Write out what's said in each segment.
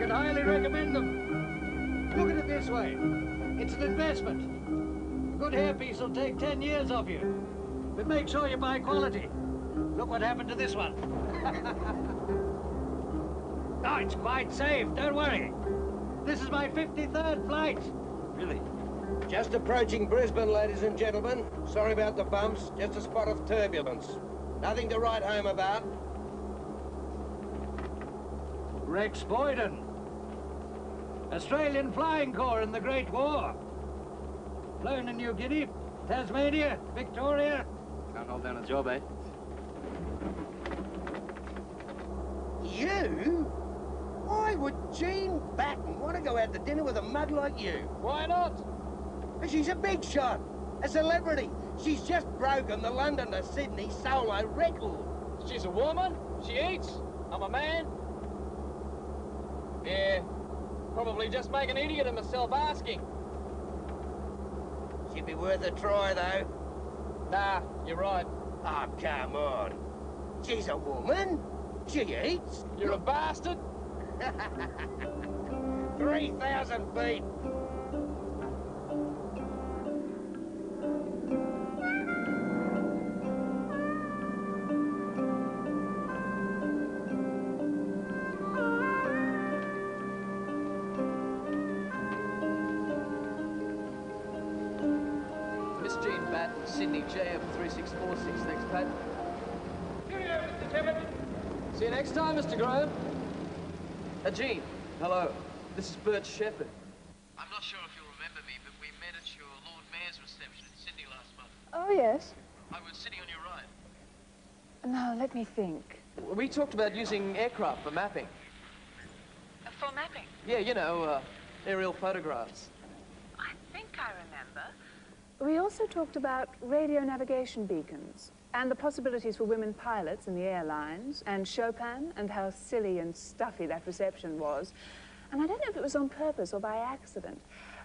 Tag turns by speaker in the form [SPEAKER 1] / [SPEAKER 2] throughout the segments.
[SPEAKER 1] can highly recommend them. Look at it this way. It's an investment. A good hairpiece will take 10 years off you. But make sure you buy quality. Look what happened to this one. Oh, it's quite safe, don't worry. This is my 53rd flight.
[SPEAKER 2] Really?
[SPEAKER 3] Just approaching Brisbane, ladies and gentlemen. Sorry about the bumps, just a spot of turbulence. Nothing to write home about.
[SPEAKER 1] Rex Boyden. Australian Flying Corps in the Great War. Flown in New Guinea, Tasmania, Victoria.
[SPEAKER 2] Can't hold down a job, eh?
[SPEAKER 3] You? Why would Jean Batten want to go out to dinner with a mug like you?
[SPEAKER 2] Why not?
[SPEAKER 3] She's a big shot, a celebrity. She's just broken the London to Sydney solo record.
[SPEAKER 2] She's a woman. She eats. I'm a man. Yeah, probably just make an idiot of myself asking.
[SPEAKER 3] She'd be worth a try, though.
[SPEAKER 2] Nah, you're right.
[SPEAKER 3] Oh, come on. She's a woman. She eats.
[SPEAKER 2] You're a bastard.
[SPEAKER 3] 3,000 feet.
[SPEAKER 2] Miss Jean Batten, Sydney JF 3646. Thanks, Pat.
[SPEAKER 1] Cheerio, Mr. Tibbet.
[SPEAKER 2] See you next time, Mr. Grove. Jean, hello. This is Bert Shepherd. I'm not sure if you'll remember me, but we met at your Lord Mayor's reception in Sydney last month.
[SPEAKER 4] Oh, yes.
[SPEAKER 2] I was sitting on your right.
[SPEAKER 4] Now, let me think.
[SPEAKER 2] We talked about using aircraft for mapping.
[SPEAKER 4] For mapping?
[SPEAKER 2] Yeah, you know, aerial photographs.
[SPEAKER 4] I think I remember. We also talked about radio navigation beacons and the possibilities for women pilots in the airlines, and Chopin, and how silly and stuffy that reception was. And I don't know if it was on purpose or by accident,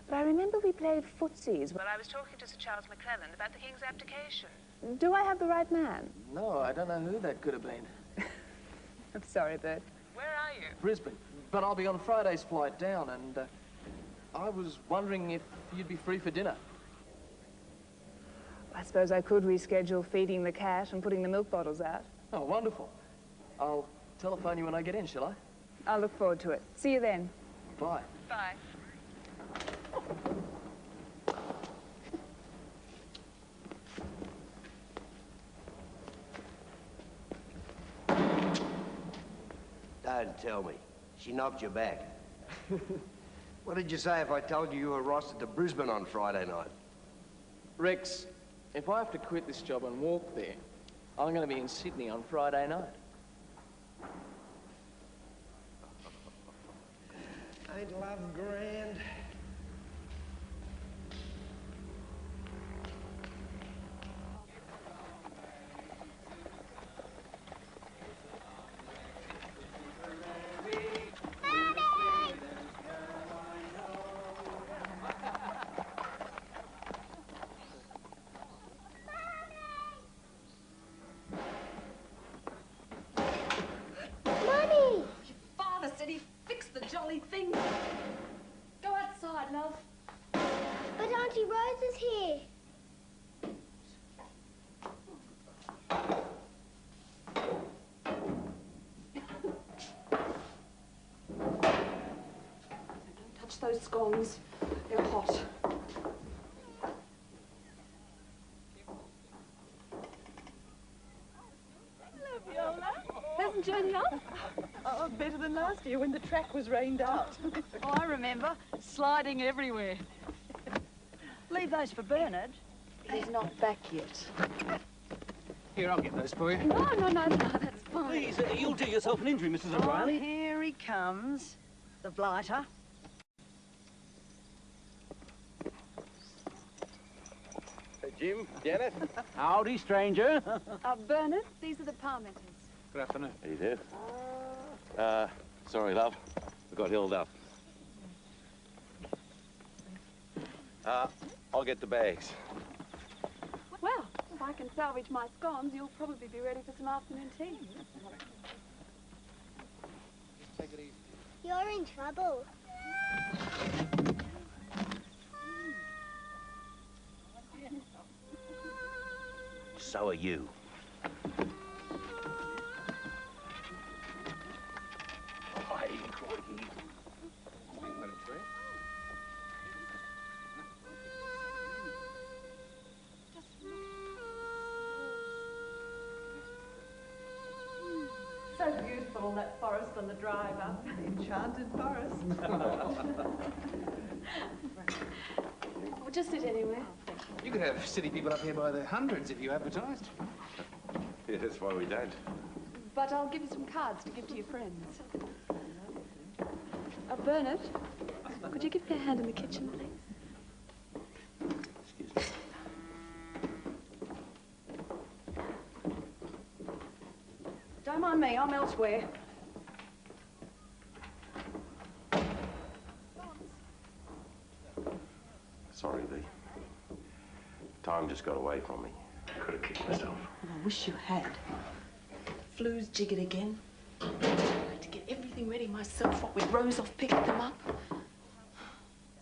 [SPEAKER 4] but I remember we played footsies while I was talking to Sir Charles McClelland about the King's abdication. Do I have the right man?
[SPEAKER 2] No, I don't know who that could have been.
[SPEAKER 4] I'm sorry, Bert. Where are you?
[SPEAKER 2] Brisbane. But I'll be on Friday's flight down, and I was wondering if you'd be free for dinner.
[SPEAKER 4] I suppose I could reschedule feeding the cat and putting the milk bottles out.
[SPEAKER 2] Oh, wonderful. I'll telephone you when I get in, shall I?
[SPEAKER 4] I'll look forward to it. See you then.
[SPEAKER 2] Bye.
[SPEAKER 4] Bye.
[SPEAKER 3] Don't tell me. She knocked you back. What did you say if I told you were rostered to Brisbane on Friday night?
[SPEAKER 2] Rex, if I have to quit this job and walk there, I'm going to be in Sydney on Friday night.
[SPEAKER 3] Ain't love grand?
[SPEAKER 5] Thing. Go outside, love. But Auntie Rose is here. Don't touch those scones. They're hot.
[SPEAKER 4] Hello, Viola. Hasn't journeyed off? Oh, better than last year when the track was rained out.
[SPEAKER 6] Oh, I remember. Sliding everywhere. Leave those for Bernard.
[SPEAKER 4] He's not back yet.
[SPEAKER 1] Here, I'll get those for you.
[SPEAKER 4] No, that's fine.
[SPEAKER 7] Please, you'll do yourself an injury, Mrs.
[SPEAKER 6] Oh,
[SPEAKER 7] O'Reilly.
[SPEAKER 6] here he comes. The blighter.
[SPEAKER 3] Jim, Janet.
[SPEAKER 1] Howdy, stranger.
[SPEAKER 4] Bernard, these are the Parmenters.
[SPEAKER 1] Good afternoon.
[SPEAKER 7] How you do? Sorry, love. We got held up. I'll get the bags.
[SPEAKER 4] Well, if I can salvage my scones, you'll probably be ready for some afternoon tea.
[SPEAKER 3] Take it easy.
[SPEAKER 5] You're in trouble.
[SPEAKER 3] So are you.
[SPEAKER 4] So beautiful, that forest on the drive up. Enchanted forest. Well, just sit anywhere.
[SPEAKER 2] You could have city people up here by the hundreds if you advertised.
[SPEAKER 7] Yeah, that's why we don't.
[SPEAKER 4] But I'll give you some cards to give to your friends. Bernard, could you give me a hand in the kitchen, please?
[SPEAKER 7] Excuse me.
[SPEAKER 4] Don't mind me, I'm elsewhere.
[SPEAKER 7] Sorry, Lee. Time just got away from me. Could have kicked myself.
[SPEAKER 6] Well, I wish you had. Flu's jiggered again. I had to get everything ready myself, what with Rose off picking them up.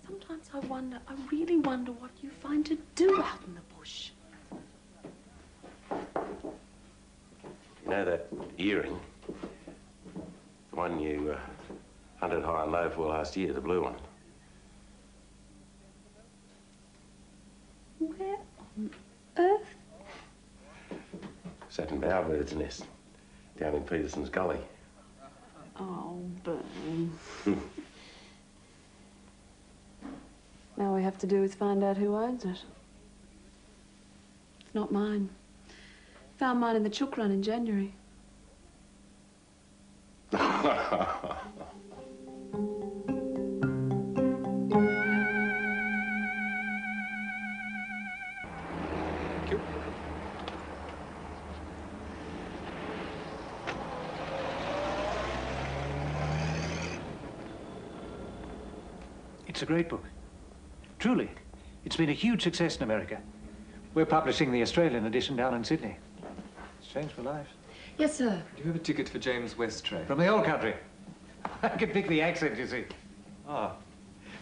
[SPEAKER 6] Sometimes I really wonder what you find to do out in the bush.
[SPEAKER 7] You know that earring? The one you hunted high and low for last year, the blue one.
[SPEAKER 6] Where on earth?
[SPEAKER 7] Sat in Bowerbird's nest down in Peterson's Gully.
[SPEAKER 6] Oh, Bern. Now all we have to do is find out who owns it. It's not mine. Found mine in the chook run in January.
[SPEAKER 1] It's a great book. Truly. It's been a huge success in America. We're publishing the Australian edition down in Sydney. It's changed my life.
[SPEAKER 6] Yes, sir.
[SPEAKER 2] Do you have a ticket for James West Train?
[SPEAKER 1] From the old country. I can pick the accent, you see.
[SPEAKER 2] Ah,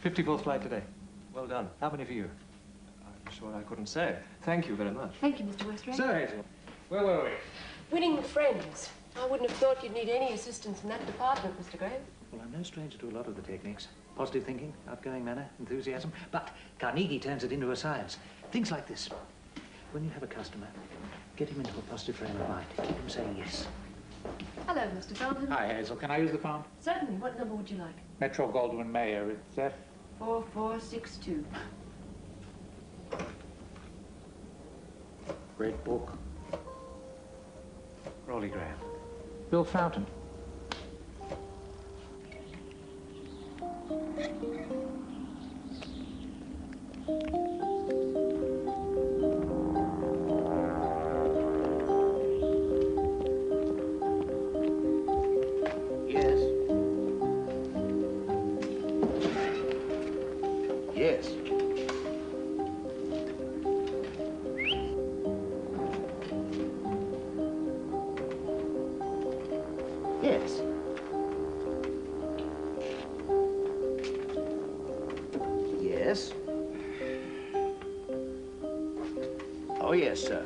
[SPEAKER 1] 54th flight today.
[SPEAKER 2] well done.
[SPEAKER 1] How many for you?
[SPEAKER 2] I'm sure I couldn't say. Thank you very much.
[SPEAKER 8] Thank you, Mr. Westray.
[SPEAKER 1] So, Hazel, where were we?
[SPEAKER 8] Winning friends. I wouldn't have thought you'd need any assistance in that department, Mr. Graham.
[SPEAKER 1] Well, I'm no stranger to a lot of the techniques. Positive thinking, outgoing manner, enthusiasm. But Carnegie turns it into a science. Things like this. When you have a customer, get him into a positive frame of mind. Keep him saying yes.
[SPEAKER 8] Hello, Mr. Fountain.
[SPEAKER 1] Hi, Hazel. Can I use the phone?
[SPEAKER 8] Certainly. What number would you like?
[SPEAKER 1] Metro Goldwyn Mayer. It's
[SPEAKER 8] 4462.
[SPEAKER 1] Great book. Rolly Graham. Bill Fountain.
[SPEAKER 3] Yes. Yes. Yes. Yes. Oh, yes, sir.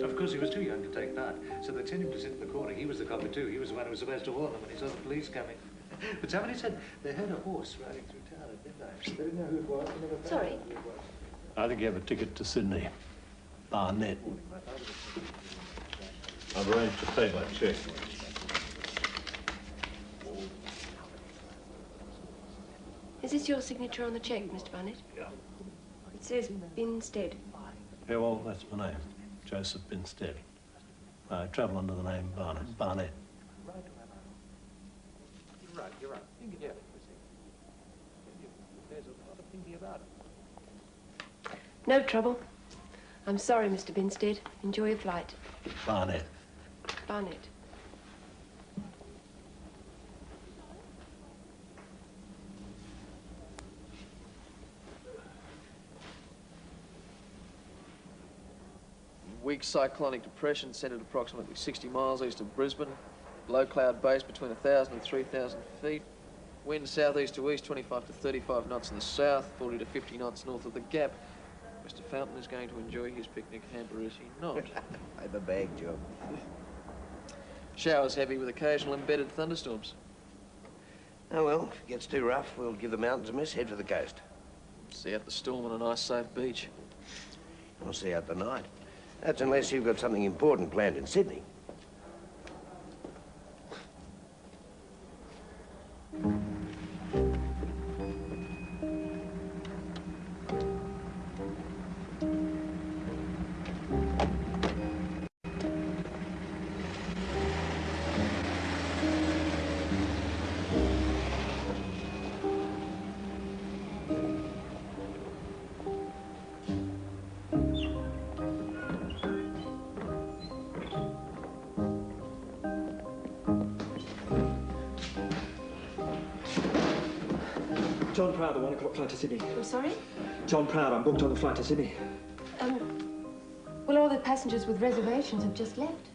[SPEAKER 1] Of course, he was too young to take part, so they sent him to sit in the corner. He was the cockatoo. He was the one who was supposed to warn them when he saw the police coming. But somebody said they heard a horse riding through town at midnight. They didn't know who it was. They never found
[SPEAKER 8] Sorry.
[SPEAKER 1] out who it was.
[SPEAKER 9] I think you have a ticket to Sydney. Barnett. I've arranged to pay by cheque.
[SPEAKER 8] Is this your signature on the cheque, Mr. Barnett?
[SPEAKER 9] Yeah.
[SPEAKER 8] It says Binstead.
[SPEAKER 9] Yeah, well, that's my name. Joseph Binstead. I travel under the name Barnett.
[SPEAKER 1] You're right. Yeah. There's a lot of thinking about it.
[SPEAKER 8] No trouble. I'm sorry, Mr. Binstead. Enjoy your flight.
[SPEAKER 9] Barnett.
[SPEAKER 8] Barnett.
[SPEAKER 2] Weak cyclonic depression centered approximately 60 miles east of Brisbane. Low cloud base between 1,000 and 3,000 feet. Wind southeast to east, 25 to 35 knots in the south, 40 to 50 knots north of the gap. Mr. Fountain is going to enjoy his picnic hamper, is he not?
[SPEAKER 3] I have a bag job.
[SPEAKER 2] Showers heavy with occasional embedded thunderstorms.
[SPEAKER 3] Oh, well, if it gets too rough, we'll give the mountains a miss, head for the coast.
[SPEAKER 2] See out the storm on a nice, safe beach.
[SPEAKER 3] We'll see out the night. That's unless you've got something important planned in Sydney.
[SPEAKER 10] John Proud, the 1 o'clock flight to Sydney.
[SPEAKER 8] I'm sorry?
[SPEAKER 10] John Proud, I'm booked on the flight to Sydney.
[SPEAKER 8] Well, all the passengers with reservations have just left.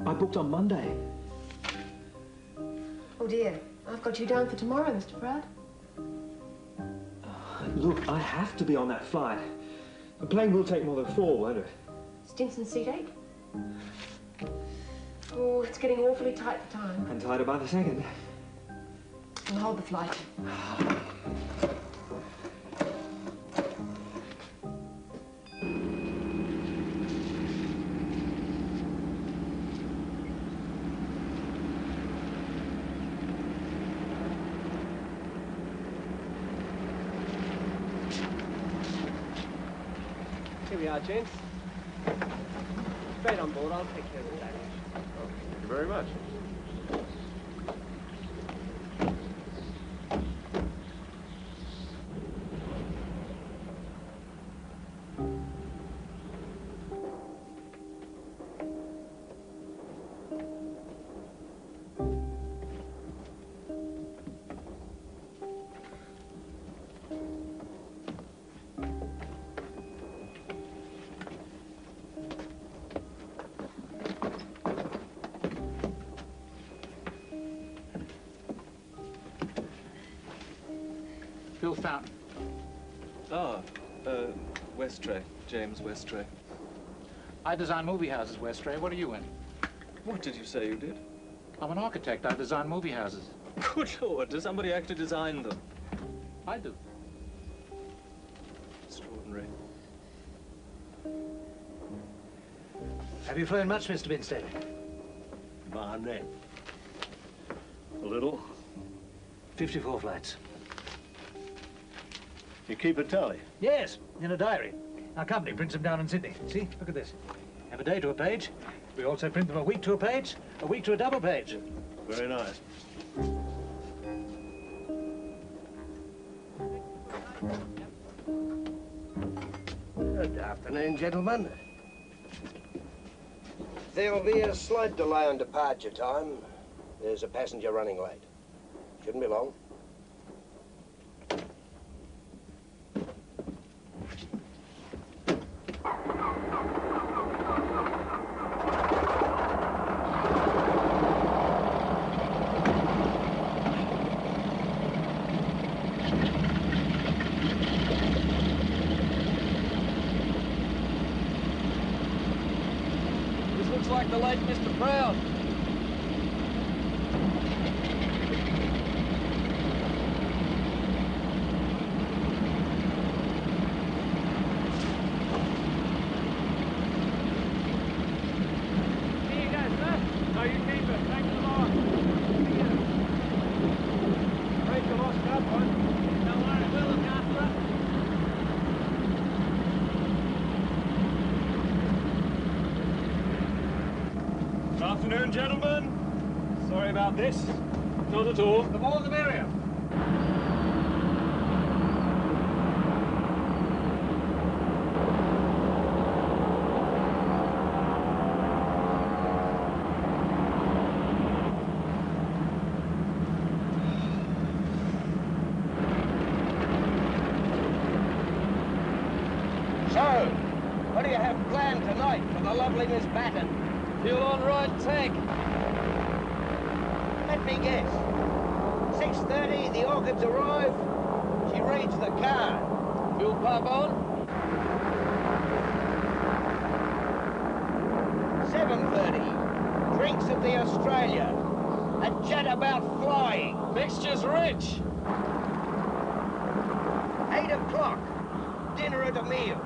[SPEAKER 10] I booked on Monday.
[SPEAKER 8] Oh, dear. I've got you down for tomorrow, Mr. Proud.
[SPEAKER 10] Look, I have to be on that flight. The plane will take more than 4, won't it?
[SPEAKER 8] Stinson seat 8? Oh, it's getting awfully tight for time.
[SPEAKER 10] And tighter by the second.
[SPEAKER 8] We'll hold the flight.
[SPEAKER 11] Here we are, gents. Straight on board, I'll take care of the damage.
[SPEAKER 7] Thank you very much.
[SPEAKER 1] Bill Fountain.
[SPEAKER 2] Ah, Westray. James Westray.
[SPEAKER 1] I design movie houses, Westray. What are you in?
[SPEAKER 2] What did you say you did?
[SPEAKER 1] I'm an architect. I design movie houses.
[SPEAKER 2] Good Lord, does somebody actually design them?
[SPEAKER 1] I do.
[SPEAKER 2] Extraordinary.
[SPEAKER 1] Have you flown much, Mr. Binstead?
[SPEAKER 9] Barnet. A little.
[SPEAKER 1] 54 flights.
[SPEAKER 9] You keep a tally?
[SPEAKER 1] Yes, in a diary. Our company prints them down in Sydney. See, look at this. Have a day to a page. We also print them a week to a page, a week to a double page.
[SPEAKER 9] Very nice.
[SPEAKER 3] Good afternoon, gentlemen. There will be a slight delay on departure time. There's a passenger running late. Shouldn't be long.
[SPEAKER 2] Like the late Mr. Proud.
[SPEAKER 11] Here you go, sir. No, you keep it. Thanks a lot. Afraid you lost that one. Don't worry, we'll look after it. Good afternoon, gentlemen. Sorry about this. Not at all.
[SPEAKER 1] The more the merrier.
[SPEAKER 3] So, what do you have planned tonight for the lovely Miss Batten?
[SPEAKER 2] Fuel on right tank.
[SPEAKER 3] Let me guess. 6:30, the orchids arrive. She reads the card.
[SPEAKER 2] Fuel pump on.
[SPEAKER 3] 7:30, drinks at the Australia. A chat about flying.
[SPEAKER 2] Mixture's rich.
[SPEAKER 3] 8 o'clock, dinner at Emil's.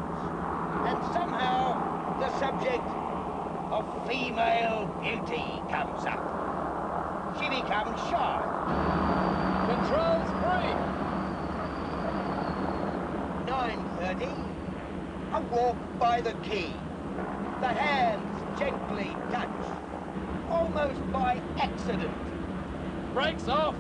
[SPEAKER 3] And somehow the subject of female beauty comes up. She becomes shy.
[SPEAKER 2] Controls free.
[SPEAKER 3] 9:30, a walk by the quay. The hands gently touch, almost by accident.
[SPEAKER 2] Brakes off.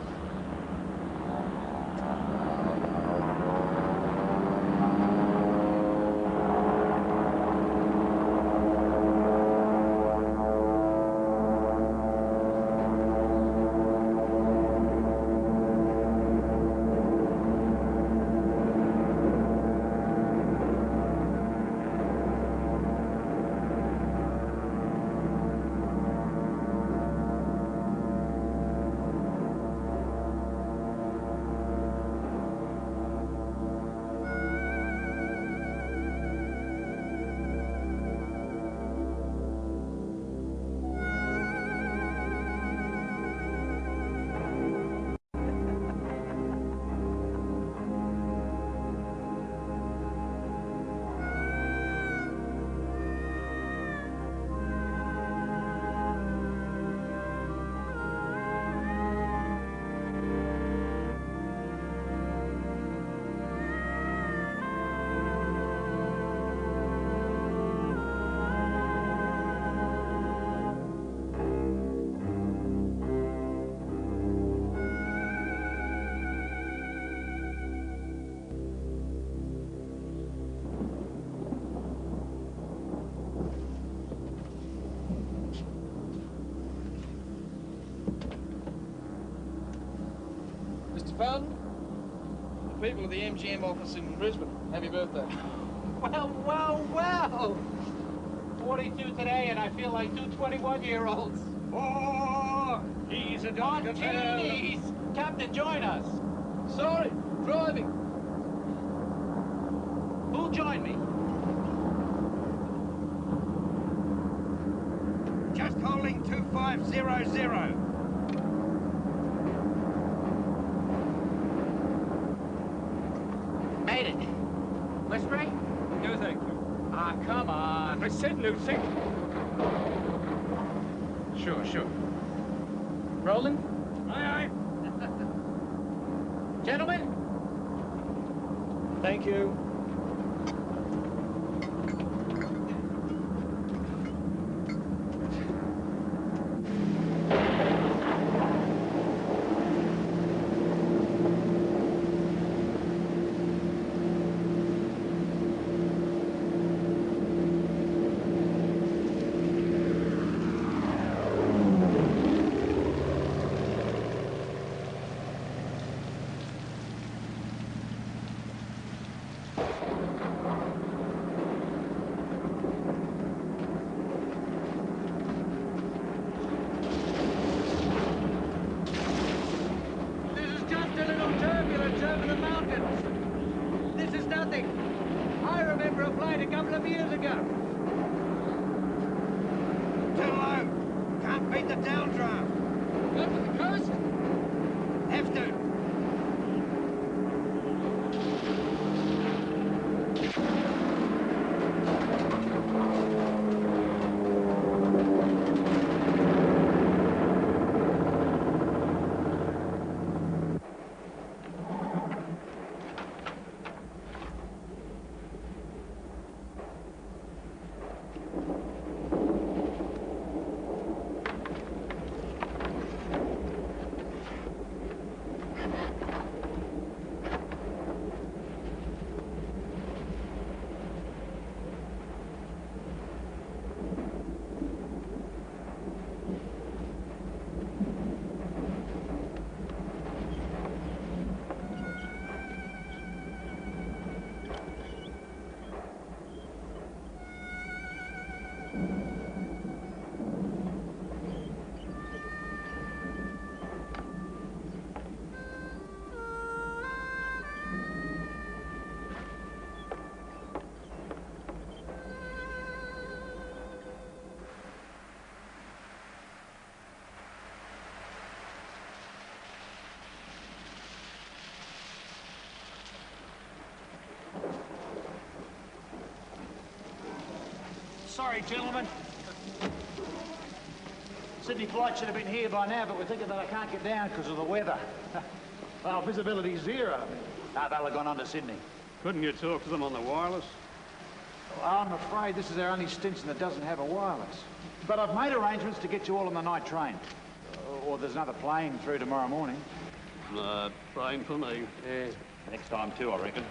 [SPEAKER 2] Fountain, the people of the MGM office in Brisbane, happy birthday.
[SPEAKER 1] Well, well, well. 42 today, and I feel like two 21-year-olds.
[SPEAKER 3] Oh, he's a doctor.
[SPEAKER 1] Martinis! Captain, join us.
[SPEAKER 2] Sorry, driving.
[SPEAKER 1] Who'll join me?
[SPEAKER 3] Just holding 2500.
[SPEAKER 1] Made it. Whispering?
[SPEAKER 11] No, thank you.
[SPEAKER 1] Ah, come on.
[SPEAKER 11] I said Lucy.
[SPEAKER 1] Sure. Rolling?
[SPEAKER 11] Aye, aye.
[SPEAKER 1] Gentlemen?
[SPEAKER 9] Thank you.
[SPEAKER 1] sorry, gentlemen. Sydney flight should have been here by now, but we're thinking that I can't get down because of the weather. Well, visibility's zero. Now they'll have gone on to Sydney.
[SPEAKER 11] Couldn't you talk to them on the wireless?
[SPEAKER 1] Well, I'm afraid this is our only Stinson that doesn't have a wireless. But I've made arrangements to get you all on the night train. Or there's another plane through tomorrow morning.
[SPEAKER 11] Train for me.
[SPEAKER 1] Yeah, next time too, I reckon.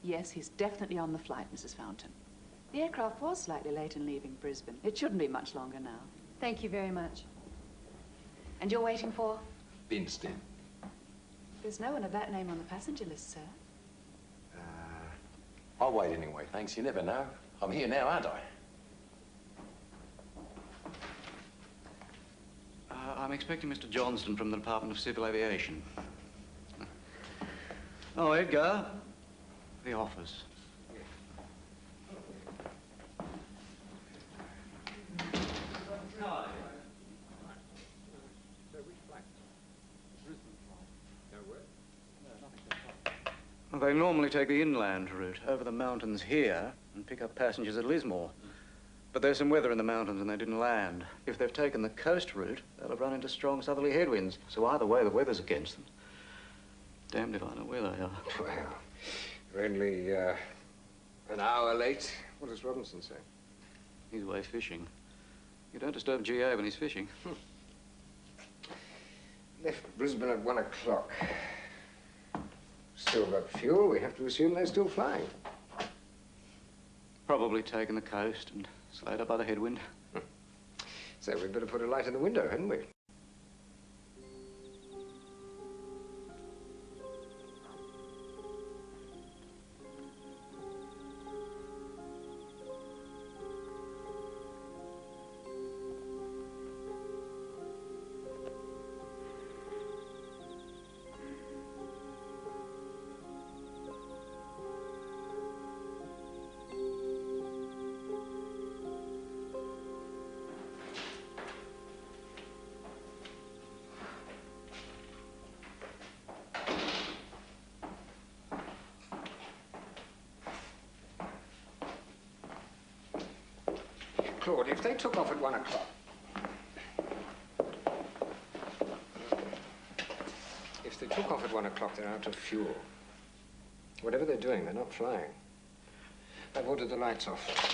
[SPEAKER 4] Yes, he's definitely on the flight, Mrs. Fountain. The aircraft was slightly late in leaving Brisbane. It shouldn't be much longer now.
[SPEAKER 8] Thank you very much.
[SPEAKER 4] And you're waiting for?
[SPEAKER 12] Stinson.
[SPEAKER 4] There's no one of that name on the passenger list, sir.
[SPEAKER 12] I'll wait anyway, thanks. You never know. I'm here now, aren't I?
[SPEAKER 13] I'm expecting Mr. Johnston from the Department of Civil Aviation. Oh, Edgar. The office. Well, they normally take the inland route over the mountains here and pick up passengers at Lismore. But there's some weather in the mountains and they didn't land. If they've taken the coast route, they'll have run into strong southerly headwinds. So either way, the weather's against them. Damned if I know where they are.
[SPEAKER 14] Well, we're only an hour late. What does Robinson say?
[SPEAKER 13] He's away fishing. You don't disturb GA when he's fishing.
[SPEAKER 14] Left Brisbane at 1 o'clock. Still got fuel. We have to assume they're still flying.
[SPEAKER 13] Probably taken the coast and slowed up by the headwind.
[SPEAKER 14] So we'd better put a light in the window, hadn't we? Claude, if they took off at 1 o'clock... If they took off at 1 o'clock, they're out of fuel. Whatever they're doing, they're not flying. I've ordered the lights off.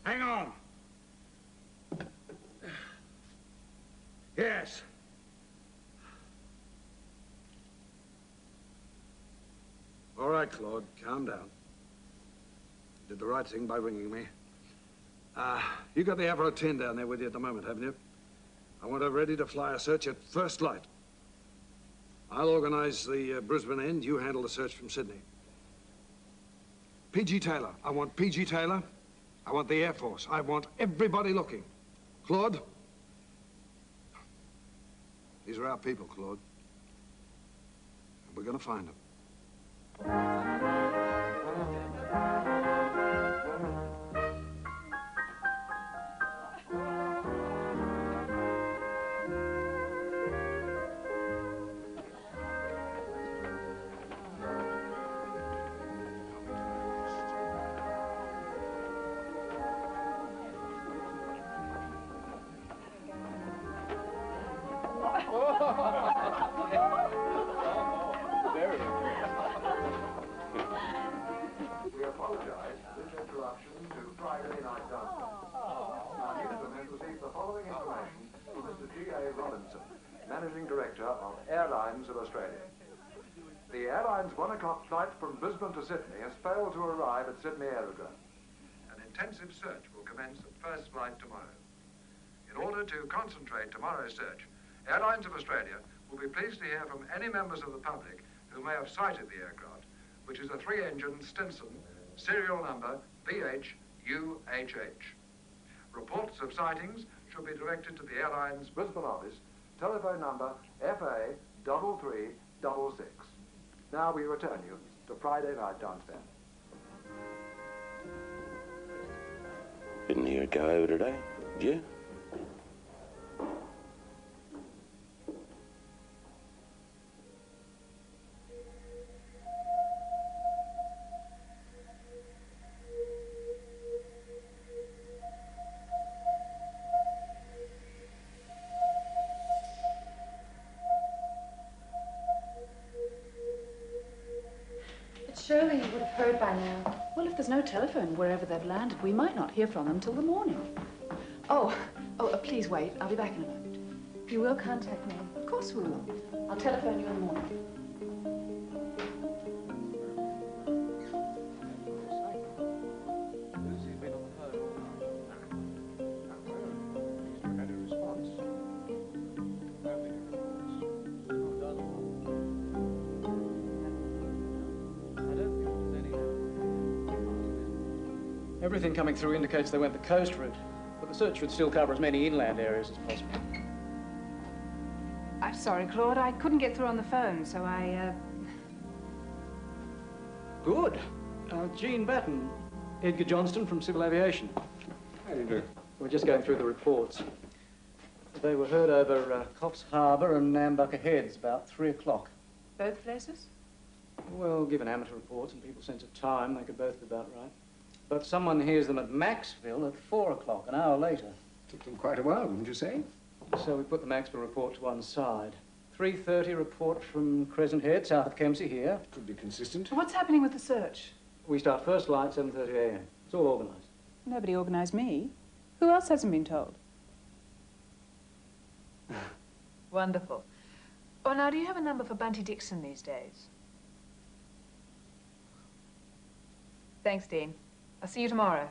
[SPEAKER 1] Hang on. Yes.
[SPEAKER 15] All right, Claude, calm down. You did the right thing by ringing me. You got the Avro 10 down there with you at the moment, haven't you? I want her ready to fly a search at first light. I'll organize the Brisbane end. You handle the search from Sydney. P.G. Taylor. I want P.G. Taylor. I want the Air Force. I want everybody looking. Claude? These are our people, Claude. And we're gonna find them.
[SPEAKER 16] We apologize for this interruption to Friday night dancing. Our newsroom has received the following information from Mr. G.A. Robinson, Managing Director of Airlines of Australia. The airline's 1 o'clock flight from Brisbane to Sydney has failed to arrive at Sydney Aerodrome. intensive search will commence at first flight tomorrow. In order to concentrate tomorrow's search, Airlines of Australia will be pleased to hear from any members of the public who may have sighted the aircraft, which is a 3-engine Stinson, serial number VHUHH. Reports of sightings should be directed to the airline's Brisbane office, telephone number FA 3366. Now we return you to Friday Night Downstairs.
[SPEAKER 7] Didn't hear it go over today, did you?
[SPEAKER 4] Surely you would have heard by now. Well, if there's no telephone wherever they've landed, we might not hear from them till the morning. Please wait. I'll be back in a moment. You will contact me? Of course we will. I'll telephone you in the morning.
[SPEAKER 13] Everything coming through indicates they went the coast route, but the search should still cover as many inland areas as possible.
[SPEAKER 4] I'm sorry, Claude. I couldn't get through on the phone, so I,
[SPEAKER 13] Good. Jean Batten, Edgar Johnston from Civil Aviation.
[SPEAKER 14] How do you do?
[SPEAKER 13] We're just going through the reports. They were heard over Coffs Harbour and Nambucca Heads about 3 o'clock.
[SPEAKER 4] Both places?
[SPEAKER 13] Well, given amateur reports and people's sense of time, they could both be about right. But someone hears them at Maxville at 4 o'clock, an hour later.
[SPEAKER 14] Took them quite a while, wouldn't you say?
[SPEAKER 13] So we put the Maxville report to one side. 3:30 report from Crescent Head, south of Kempsey here.
[SPEAKER 14] Could be consistent.
[SPEAKER 4] What's happening with the search?
[SPEAKER 13] We start first flight 7:30 a.m. It's all organised.
[SPEAKER 4] Nobody organised me. Who else hasn't been told? Wonderful. Oh, now, do you have a number for Bunty Dixon these days? Thanks, Dean. I'll see you tomorrow.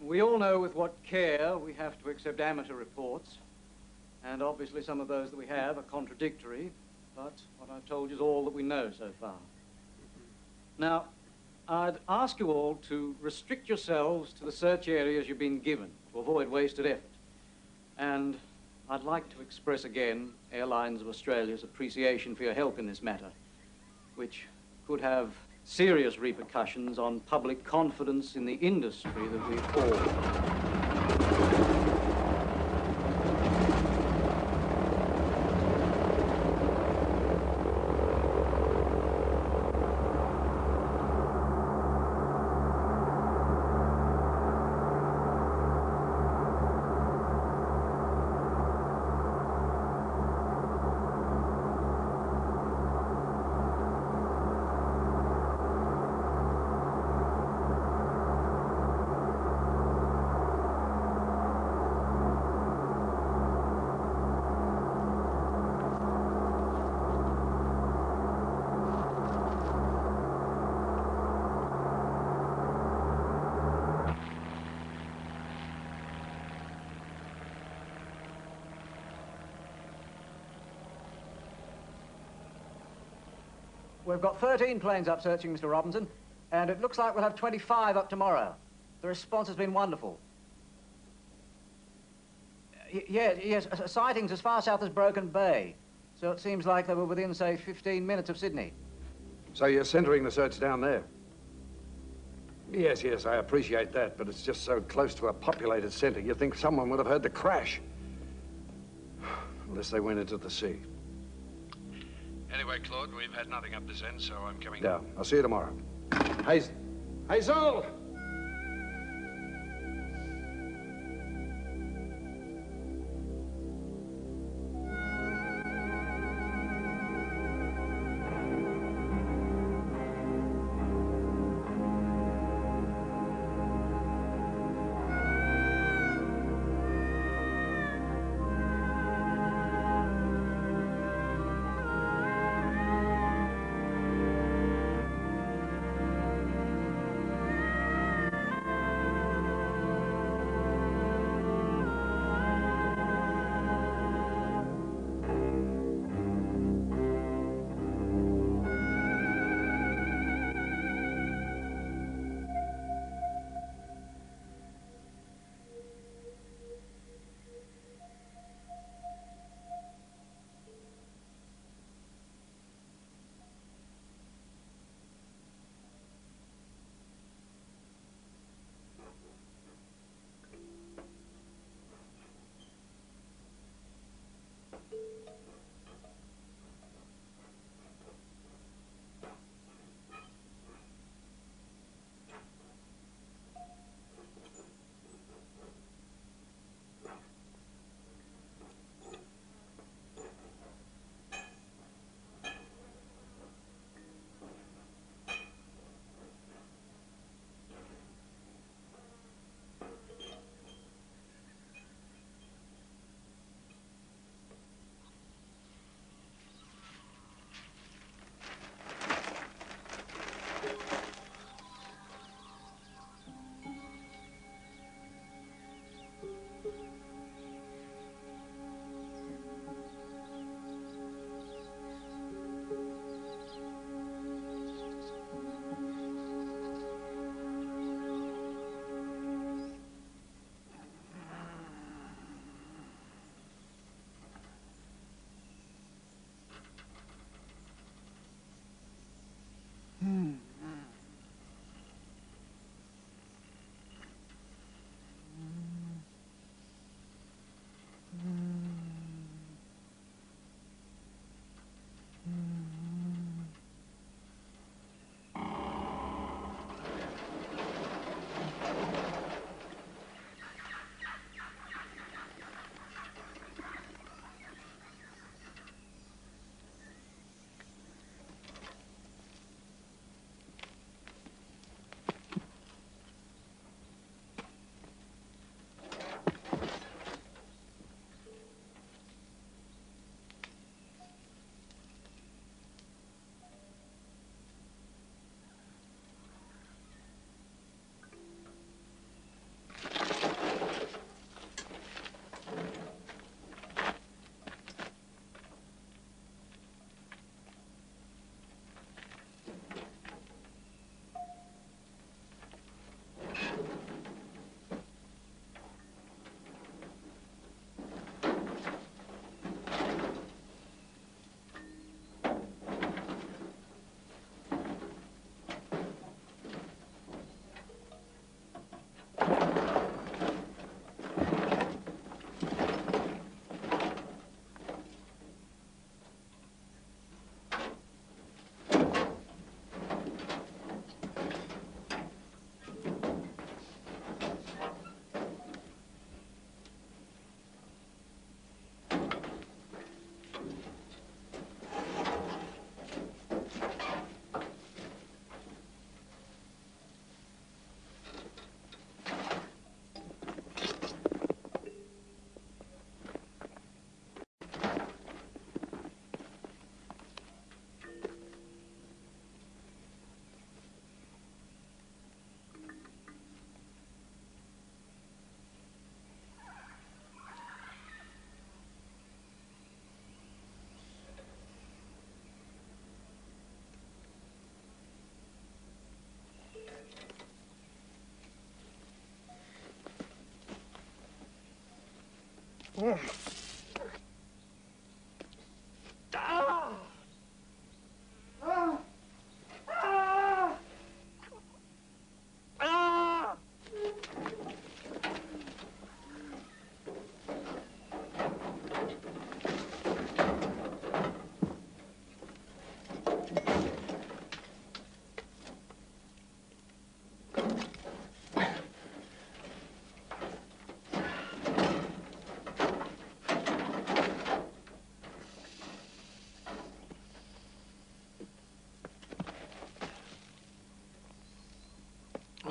[SPEAKER 13] We all know with what care we have to accept amateur reports, and obviously some of those that we have are contradictory, but what I've told you is all that we know so far. Now, I'd ask you all to restrict yourselves to the search areas you've been given to avoid wasted effort. And I'd like to express again Airlines of Australia's appreciation for your help in this matter, which could have serious repercussions on public confidence in the industry that we all.
[SPEAKER 17] We've got 13 planes up searching, Mr. Robinson, and it looks like we'll have 25 up tomorrow. The response has been wonderful. Yes, sightings as far south as Broken Bay. So it seems like they were within, say, 15 minutes of Sydney.
[SPEAKER 15] So you're centering the search down there? Yes, I appreciate that, but it's just so close to a populated centre, you'd think someone would have heard the crash. Unless they went into the sea. Anyway, Claude, we've had nothing up this end, so I'm coming down. I'll see you tomorrow. Hazel!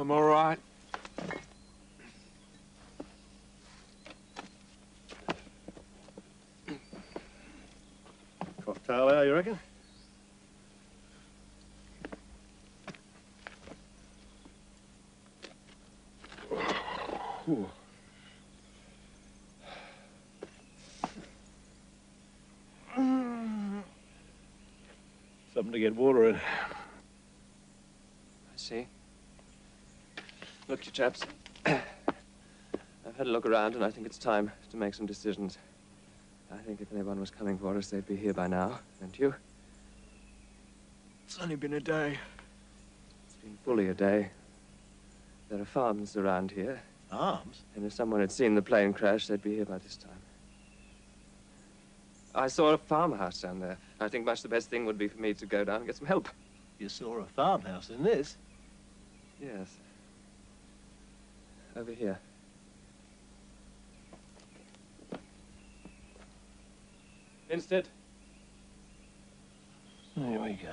[SPEAKER 15] I'm all right.
[SPEAKER 9] Cocktail hour, you reckon? Ooh. Something to get water in.
[SPEAKER 2] I see. Look, you chaps. I've had a look around, and I think it's time to make some decisions. I think if anyone was coming for us, they'd be here by now, don't you?
[SPEAKER 11] It's only been a day.
[SPEAKER 2] It's been fully a day. There are farms around here.
[SPEAKER 9] Farms?
[SPEAKER 2] And if someone had seen the plane crash, they'd be here by this time. I saw a farmhouse down there. I think much the best thing would be for me to go down and get some help.
[SPEAKER 9] You saw a farmhouse in this?
[SPEAKER 2] Yes. Over here. Instead.
[SPEAKER 9] There we go.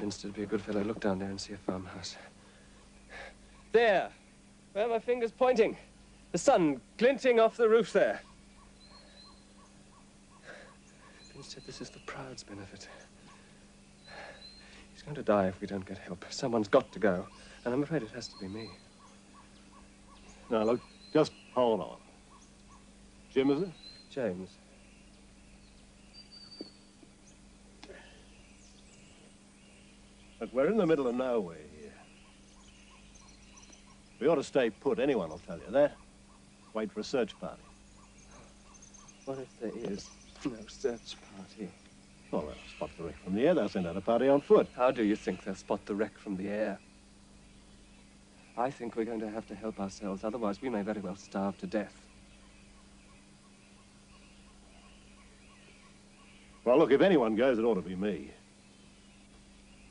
[SPEAKER 2] Instead, be a good fellow, look down there and see a farmhouse. There, where are my fingers pointing? The sun glinting off the roof there. Instead, this is the Proud's benefit. He's going to die if we don't get help. Someone's got to go, and I'm afraid it has to be me.
[SPEAKER 9] Now, look, just hold on. Jim, is it?
[SPEAKER 2] James.
[SPEAKER 9] Look, we're in the middle of nowhere here. We ought to stay put. Anyone will tell you that. Wait for a search party.
[SPEAKER 2] What if there is no search party?
[SPEAKER 9] Well, they'll spot the wreck from the air. They'll send out a party on foot.
[SPEAKER 2] How do you think they'll spot the wreck from the air? I think we're going to have to help ourselves. Otherwise, we may very well starve to death.
[SPEAKER 9] Well, look, if anyone goes, it ought to be me.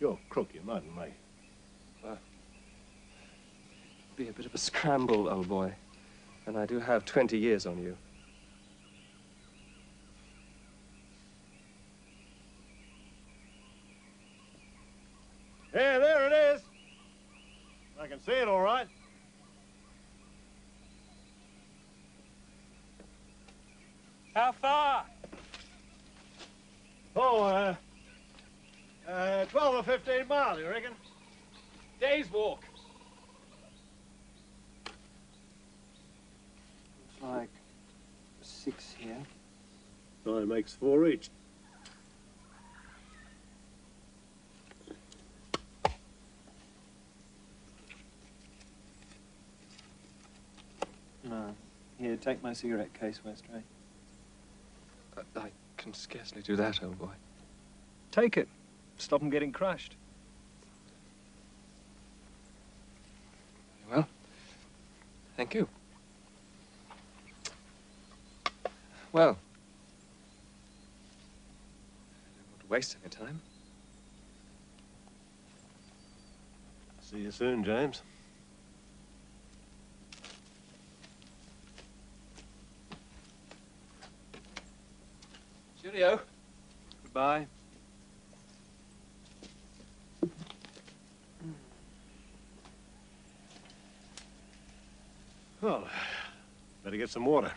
[SPEAKER 9] You're a crook, you mightn't, mate.
[SPEAKER 2] Be a bit of a scramble, old boy. And I do have 20 years on you.
[SPEAKER 9] Yeah, there it is. I can see it all right.
[SPEAKER 11] How far?
[SPEAKER 9] Oh, 12 or 15 miles, you reckon?
[SPEAKER 11] Day's walk.
[SPEAKER 2] It's like 6 here.
[SPEAKER 9] 9 makes 4 each.
[SPEAKER 10] No. Here, take my cigarette case, Westray.
[SPEAKER 2] I can scarcely do that, old boy.
[SPEAKER 10] Take it. Stop them getting crushed.
[SPEAKER 2] Well, thank you. Well, I don't want to waste any time.
[SPEAKER 9] See you soon, James.
[SPEAKER 2] Cheerio.
[SPEAKER 10] Goodbye.
[SPEAKER 9] Well, better get some water.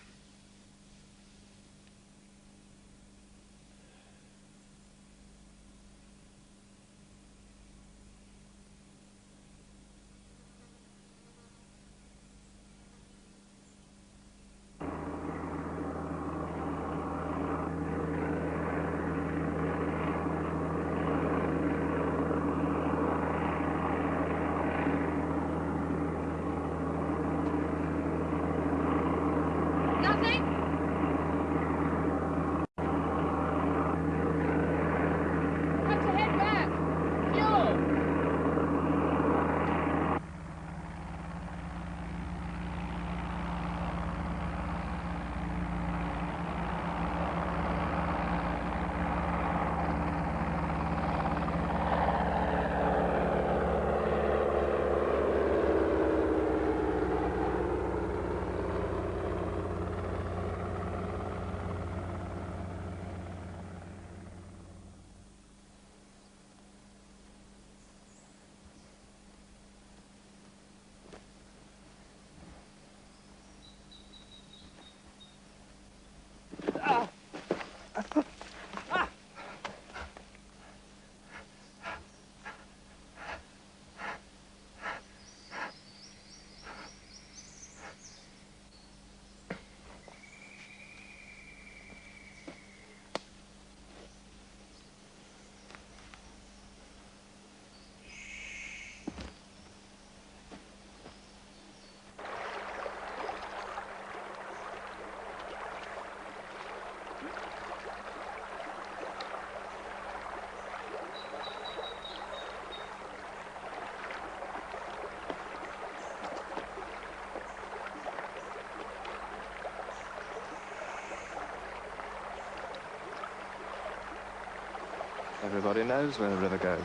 [SPEAKER 11] Everybody knows where the river goes.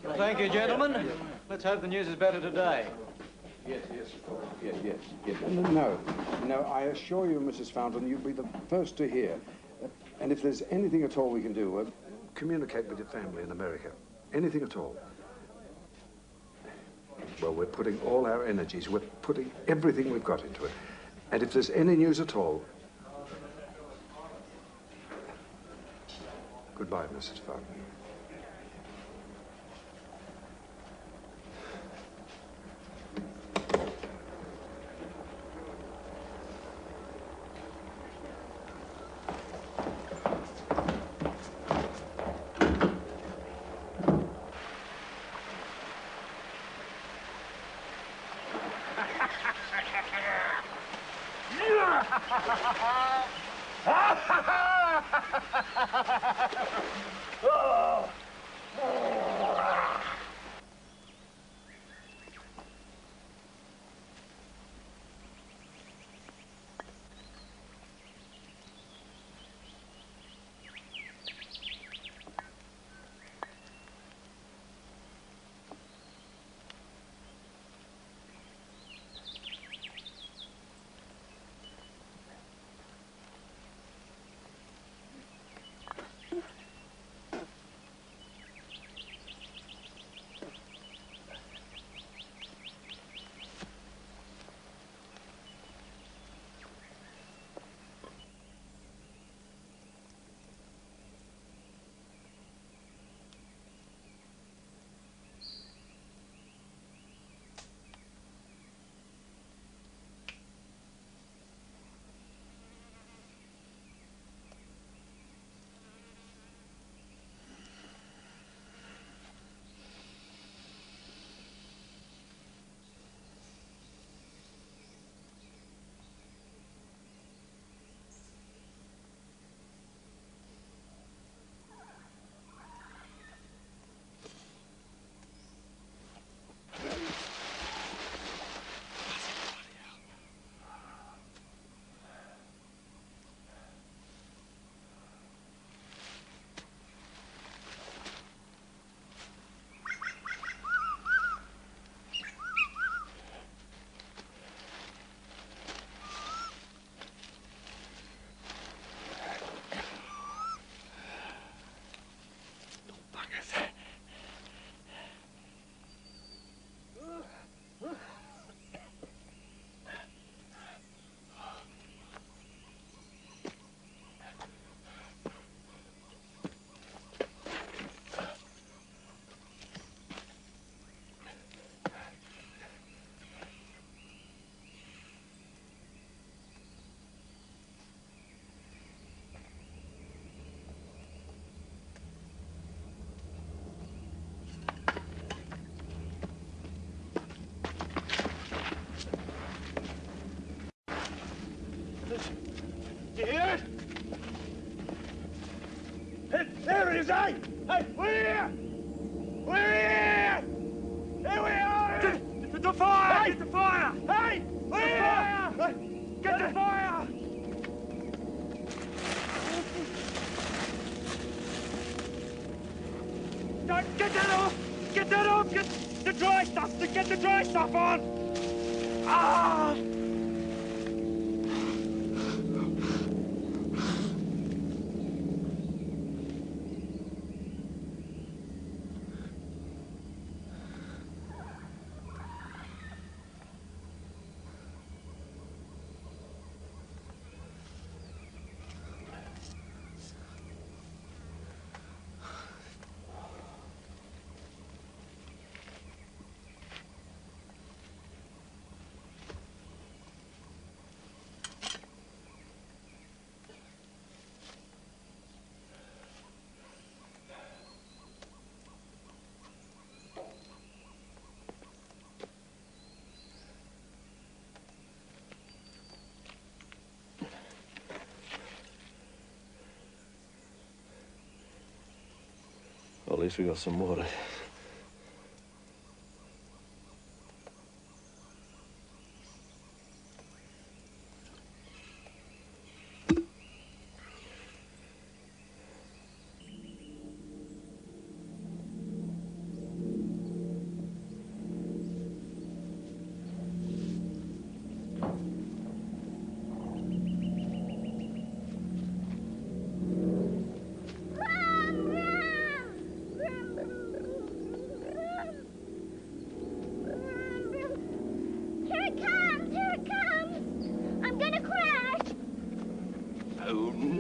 [SPEAKER 17] Well, thank you, gentlemen. Let's hope the news is better today.
[SPEAKER 16] Yes, of course. Yes. No, I assure you, Mrs. Fountain, you'll be the first to hear. And if there's anything at all we can do, communicate with your family in America. Anything at all. Well, we're putting all our energies, we're putting everything we've got into it. And if there's any news at all... Goodbye, Mrs. Fountain.
[SPEAKER 18] You hear it? There it is, eh? Hey, we're here! We're here! Here we are! Get the fire! Hey! Get the fire! Hey! We're here! Fire. Get the fire! Don't get that off! Get that off! Get the dry stuff! Get the dry stuff on! Ah!
[SPEAKER 9] Well, at least we got some water.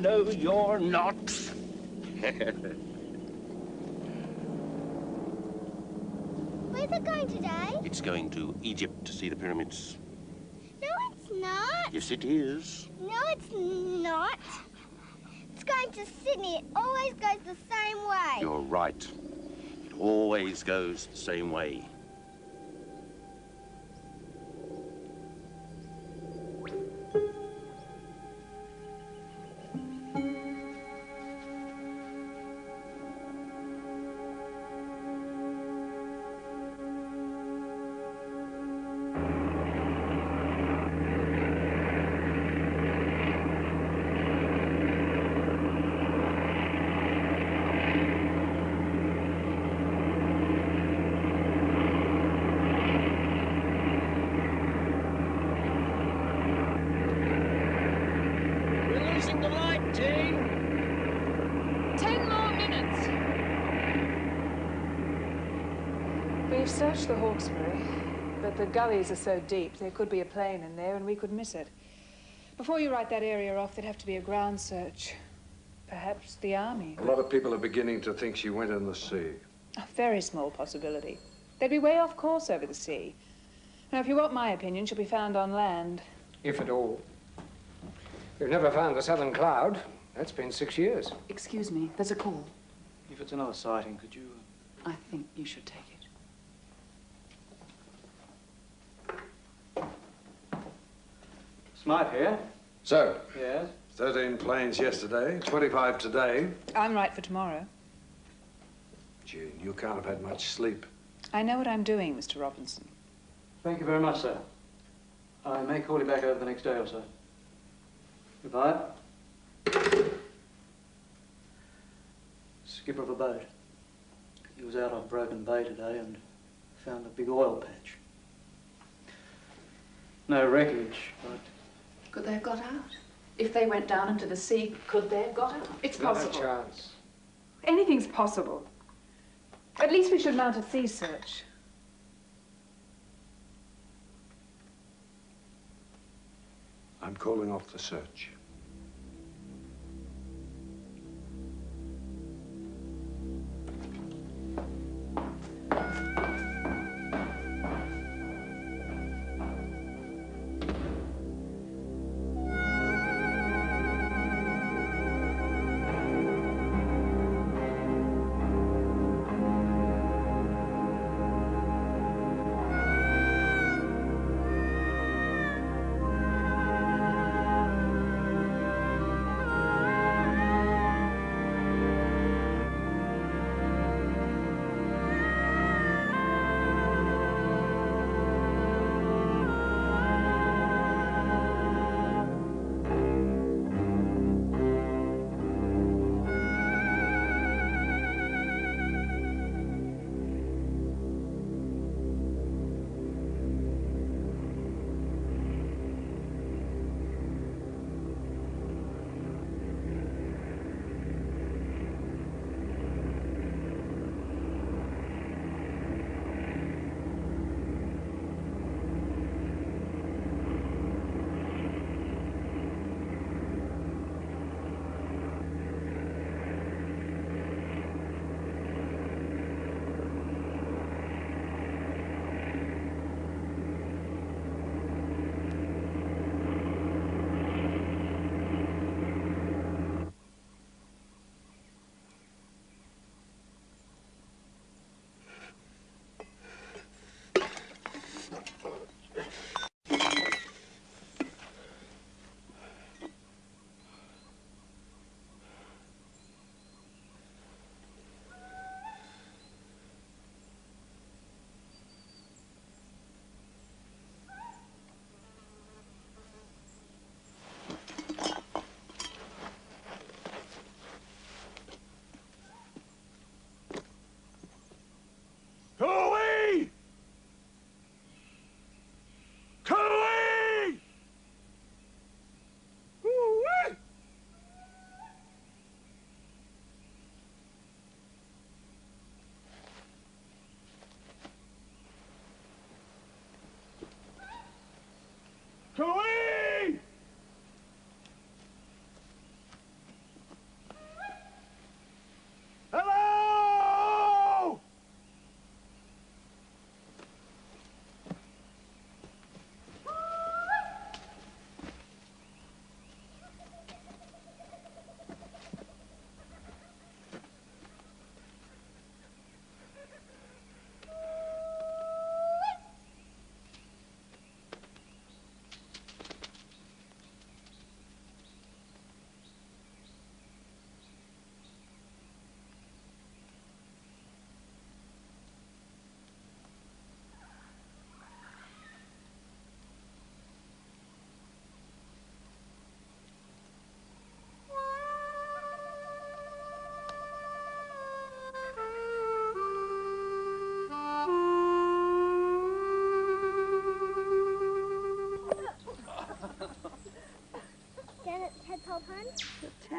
[SPEAKER 7] No, you're not.
[SPEAKER 5] Where's it going today?
[SPEAKER 7] It's going to Egypt to see the pyramids.
[SPEAKER 5] No, it's not.
[SPEAKER 7] Yes, it is.
[SPEAKER 5] No, it's not. It's going to Sydney. It always goes the same way.
[SPEAKER 7] You're right. It always goes the same way.
[SPEAKER 4] We've searched the Hawkesbury, but the gullies are so deep there could be a plane in there and we could miss it. Before you write that area off, there'd have to be a ground search. Perhaps the army.
[SPEAKER 15] A lot of people are beginning to think she went in the sea.
[SPEAKER 4] A very small possibility. They'd be way off course over the sea. Now, if you want my opinion, she'll be found on land.
[SPEAKER 14] If at all. We've never found the Southern Cloud. That's been 6 years.
[SPEAKER 6] Excuse me, there's a call.
[SPEAKER 13] If it's another sighting, could you...
[SPEAKER 6] I think you should take it.
[SPEAKER 13] Smythe here.
[SPEAKER 15] So?
[SPEAKER 13] Yes?
[SPEAKER 15] 13 planes yesterday, 25 today.
[SPEAKER 4] I'm right for tomorrow.
[SPEAKER 15] Gee, you can't have had much sleep.
[SPEAKER 4] I know what I'm doing, Mr. Robinson.
[SPEAKER 13] Thank you very much, sir. I may call you back over the next day or so. Goodbye. Skipper of a boat. He was out on Broken Bay today and found a big oil patch. No wreckage, but...
[SPEAKER 6] Could they have got out? If they went down into the sea, could they have got out?
[SPEAKER 4] It's
[SPEAKER 14] Not
[SPEAKER 4] possible.
[SPEAKER 14] a chance.
[SPEAKER 4] Anything's possible. At least we should mount a sea search.
[SPEAKER 15] I'm calling off the search.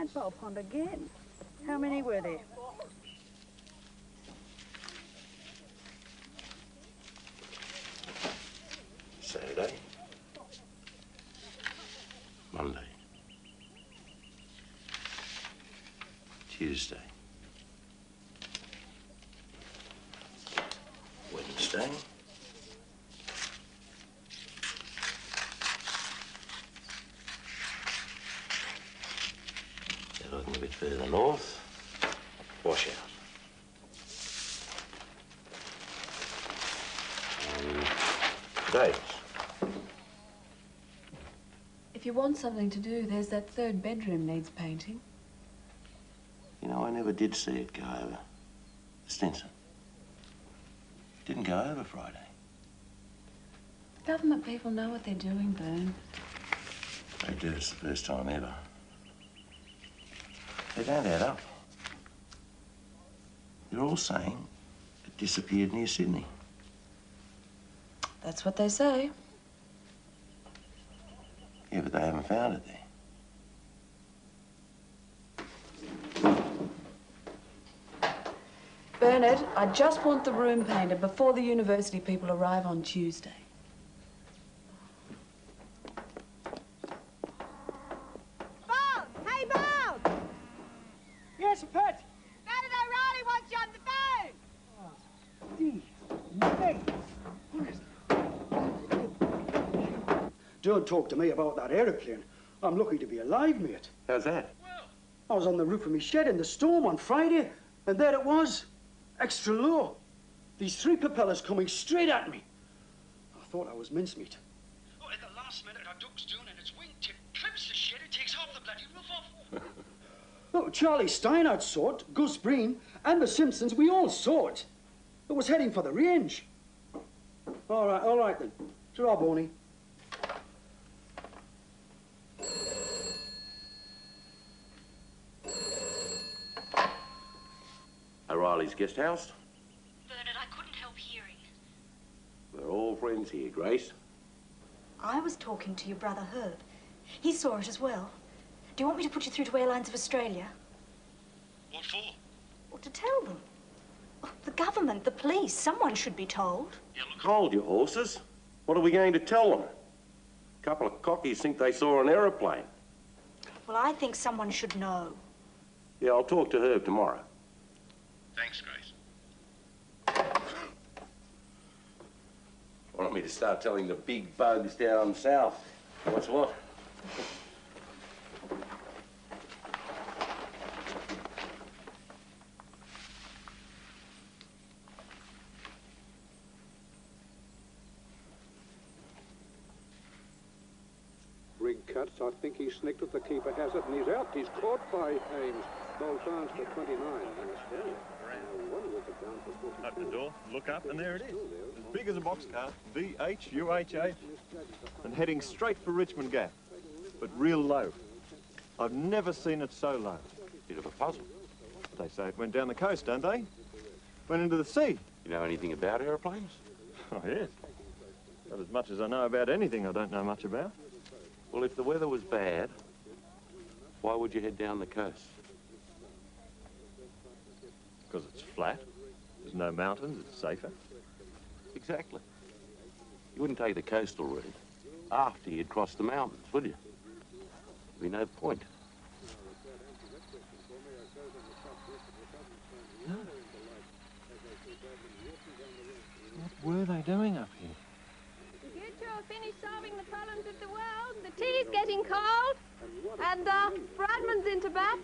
[SPEAKER 19] tadpole pond again. How many were there?
[SPEAKER 7] Saturday. Monday. Tuesday. Wednesday. Now looking a bit further north. Wash out. Days.
[SPEAKER 6] If you want something to do, there's that third bedroom needs painting.
[SPEAKER 7] You know, I never did see it go over. Stinson. Didn't go over Friday.
[SPEAKER 6] Government people know what they're doing, Bern.
[SPEAKER 7] They do. It's the first time ever. They don't add up. They're all saying it disappeared near Sydney.
[SPEAKER 6] That's what they say.
[SPEAKER 7] Yeah, but they haven't found it there.
[SPEAKER 6] Bernard, I just want the room painted before the university people arrive on Tuesday.
[SPEAKER 19] Bob! Hey, Bob!
[SPEAKER 18] Yes, Pat?
[SPEAKER 19] Bernard O'Reilly wants you on the phone!
[SPEAKER 18] Don't talk to me about that aeroplane. I'm lucky to be alive, mate.
[SPEAKER 7] How's that?
[SPEAKER 18] I was on the roof of my shed in the storm on Friday, and there it was, extra low. These three propellers coming straight at me. I thought I was mincemeat.
[SPEAKER 20] Oh, at the last minute, our duck's down and its wingtip clips the shed and takes half the bloody roof off.
[SPEAKER 18] Look, Charlie Steinhardt saw it, Gus Breen, and the Simpsons, we all saw it. It was heading for the range. All right then. Ta-ra, Boney.
[SPEAKER 7] O'Reilly's guest house.
[SPEAKER 5] Bernard, I couldn't help hearing.
[SPEAKER 7] We're all friends here, Grace.
[SPEAKER 5] I was talking to your brother Herb. He saw it as well. Do you want me to put you through to Airlines of Australia?
[SPEAKER 20] What for?
[SPEAKER 5] Well, to tell them. Oh, the government, the police, someone should be told.
[SPEAKER 7] Hold your horses. What are we going to tell them? A couple of cockies think they saw an aeroplane.
[SPEAKER 5] Well, I think someone should know.
[SPEAKER 7] Yeah, I'll talk to Herb tomorrow.
[SPEAKER 20] Thanks, Grace.
[SPEAKER 7] Want me to start telling the big bugs down south what's what?
[SPEAKER 15] Rig cuts. I think he's snicked it. The keeper has it, and he's out. He's caught by Ames. Ball chance for 29.
[SPEAKER 11] Open the door, look up, and there it is. As big as a boxcar, VHUH8, and heading straight for Richmond Gap, but real low. I've never seen it so low.
[SPEAKER 7] Bit of a puzzle.
[SPEAKER 11] They say it went down the coast, don't they? Went into the sea.
[SPEAKER 7] You know anything about aeroplanes?
[SPEAKER 11] Oh, yes. Not as much as I know about anything I don't know much about.
[SPEAKER 7] Well, if the weather was bad, why would you head down the coast?
[SPEAKER 11] Because it's flat. There's no mountains, it's safer.
[SPEAKER 7] Exactly. You wouldn't take the coastal route after you'd crossed the mountains, would you? There'd be no point.
[SPEAKER 11] No. What were they doing up here?
[SPEAKER 21] You two have finished solving the problems of the world. The tea's getting cold. And Bradman's into bat.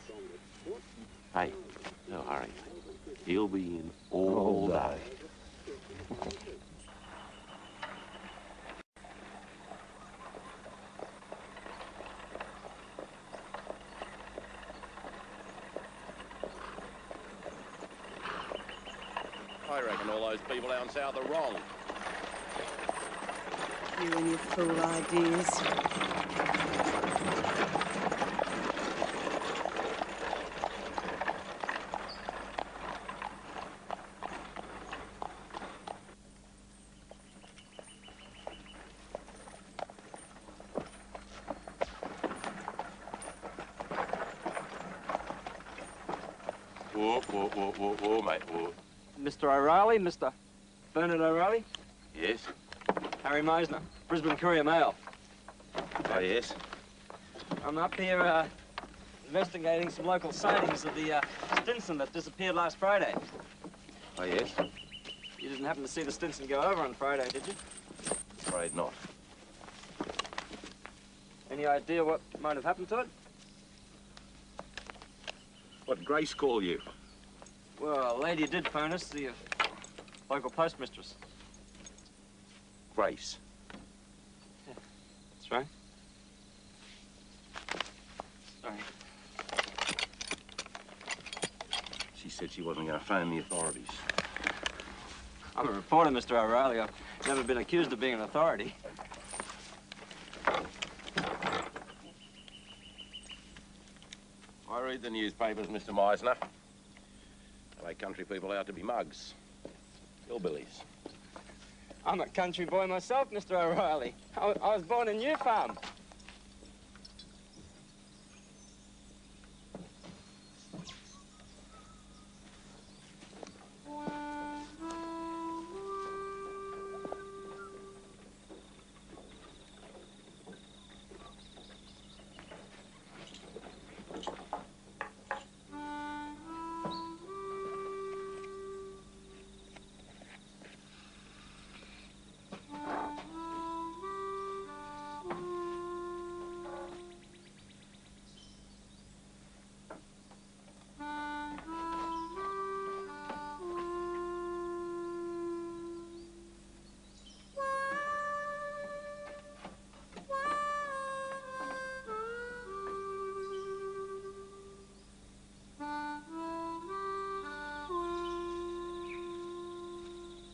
[SPEAKER 7] Hey, no hurry. He'll be in all day.
[SPEAKER 12] I reckon all those people down south are wrong.
[SPEAKER 19] You and your fool ideas.
[SPEAKER 7] Whoa, mate, whoa.
[SPEAKER 3] Mr. O'Reilly, Mr. Bernard O'Reilly?
[SPEAKER 7] Yes?
[SPEAKER 3] Harry Meisner, Brisbane Courier Mail.
[SPEAKER 7] Oh, yes?
[SPEAKER 3] I'm up here, investigating some local sightings of the, Stinson that disappeared last Friday.
[SPEAKER 7] Oh, yes?
[SPEAKER 3] You didn't happen to see the Stinson go over on Friday, did you?
[SPEAKER 7] Afraid not.
[SPEAKER 3] Any idea what might have happened to it?
[SPEAKER 7] What'd Grace call you?
[SPEAKER 3] Well, a lady did phone us, the local postmistress.
[SPEAKER 7] Grace?
[SPEAKER 3] Yeah, that's right. Sorry.
[SPEAKER 7] She said she wasn't going to phone the authorities.
[SPEAKER 3] I'm a reporter, Mr. O'Reilly. I've never been accused of being an authority.
[SPEAKER 7] I read the newspapers, Mr. Meisner. They make country people out to be mugs. Hillbillies.
[SPEAKER 3] I'm a country boy myself, Mr. O'Reilly. I was born in New Farm.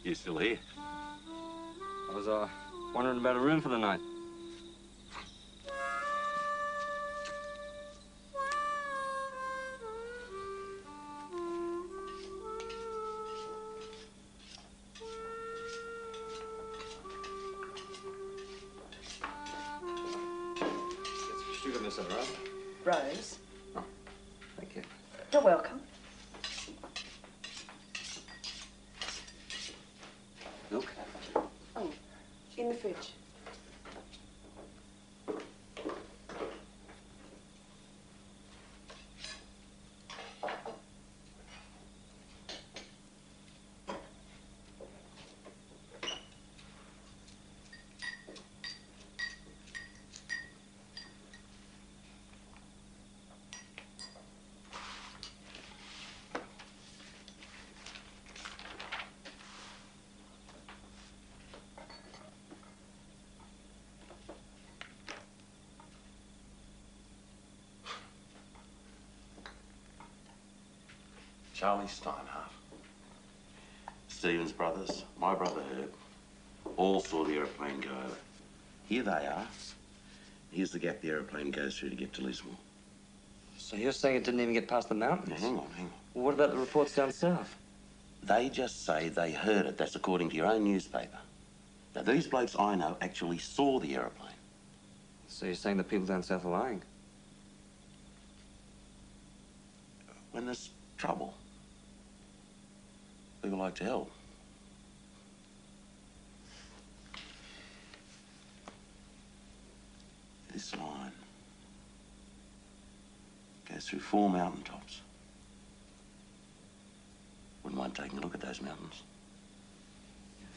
[SPEAKER 7] You still here?
[SPEAKER 3] I was, wondering about a room for the night. Sugar, Miss O'Reilly.
[SPEAKER 6] Rose.
[SPEAKER 3] Oh, thank you.
[SPEAKER 6] You're welcome.
[SPEAKER 3] Milk?
[SPEAKER 6] Oh, in the fridge.
[SPEAKER 7] Charlie Steinhardt. Stephen's brothers, my brother Herb, all saw the aeroplane go over. Here they are. Here's the gap the aeroplane goes through to get to Lismore.
[SPEAKER 3] So you're saying it didn't even get past the mountains?
[SPEAKER 7] Now, hang on.
[SPEAKER 3] Well, what about the reports down south?
[SPEAKER 7] They just say they heard it. That's according to your own newspaper. Now, these blokes I know actually saw the aeroplane.
[SPEAKER 3] So you're saying the people down south are lying?
[SPEAKER 7] When there's trouble, people like to help. This line goes through 4 mountaintops. Wouldn't mind taking a look at those mountains.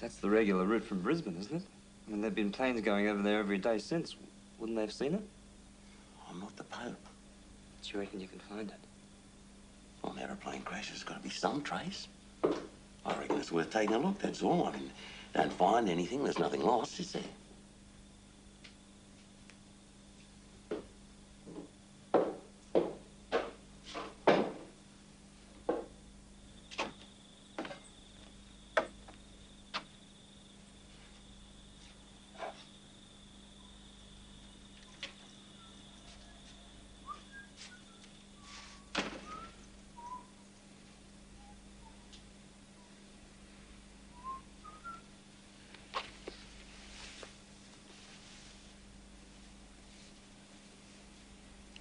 [SPEAKER 3] That's the regular route from Brisbane, isn't it? I mean, there've been planes going over there every day since. Wouldn't they have seen it?
[SPEAKER 7] I'm not the Pope.
[SPEAKER 3] Do you reckon you can find it?
[SPEAKER 7] Well, an aeroplane crash, there's got to be some trace. I reckon it's worth taking a look, that's all. I mean, don't find anything, there's nothing lost, is there?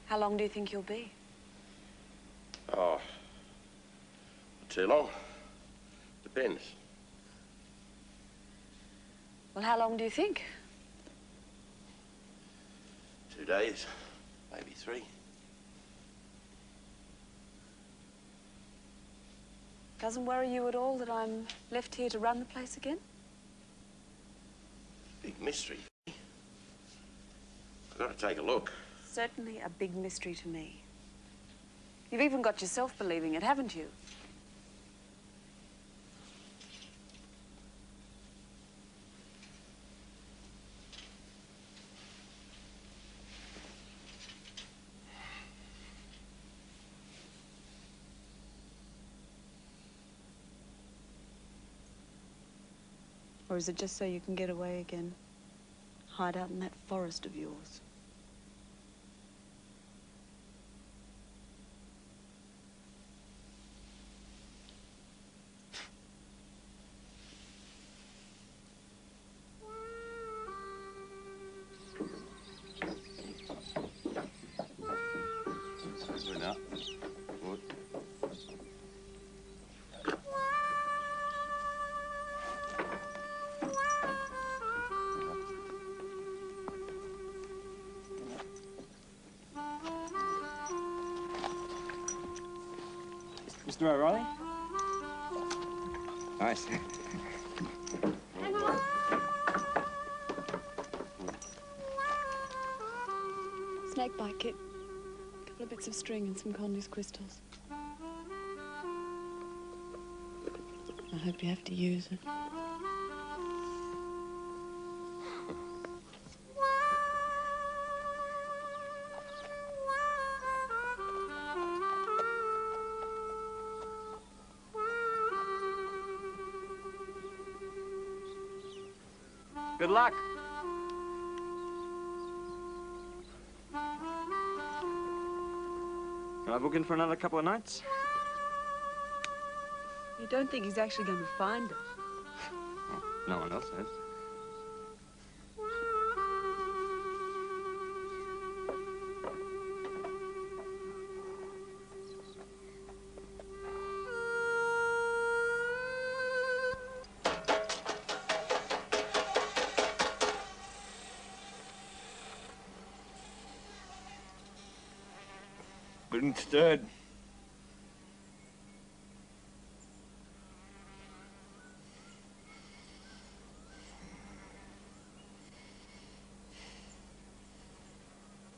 [SPEAKER 19] How long do you think you'll be?
[SPEAKER 7] Oh, Too long. Depends.
[SPEAKER 19] Well, how long do you think?
[SPEAKER 7] 2 days, maybe 3.
[SPEAKER 19] Doesn't worry you at all that I'm left here to run the place again?
[SPEAKER 7] Big mystery. I've got to take a look.
[SPEAKER 19] Certainly a big mystery to me. You've even got yourself believing it, haven't you? Or is it just so you can get away again? Hide out in that forest of yours?
[SPEAKER 3] Good now. Good.
[SPEAKER 10] Mr. O'Reilly?
[SPEAKER 3] Nice.
[SPEAKER 19] Snake bite kit. A couple of bits of string and some Condy's crystals. I hope you have to use it.
[SPEAKER 10] Good luck. Can I book in for another couple of nights?
[SPEAKER 19] You don't think he's actually going to find it?
[SPEAKER 3] Oh, no one else has.
[SPEAKER 11] Been stirred.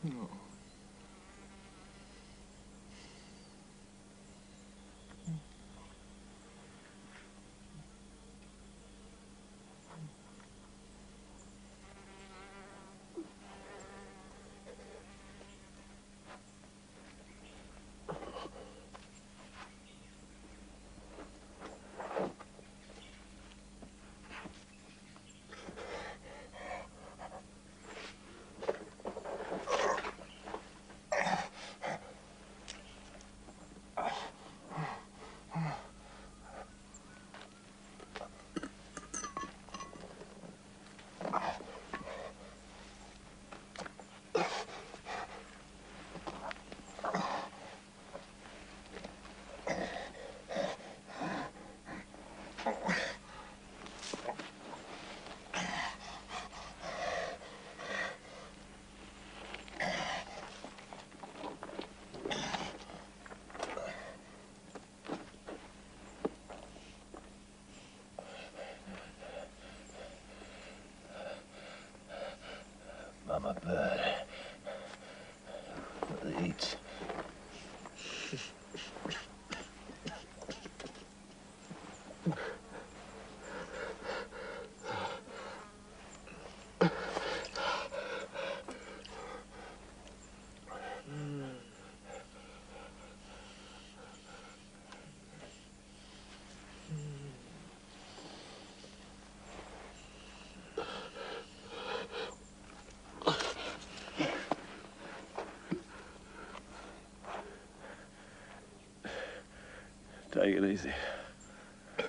[SPEAKER 11] No. Mama bird. What they eat. Take it easy. I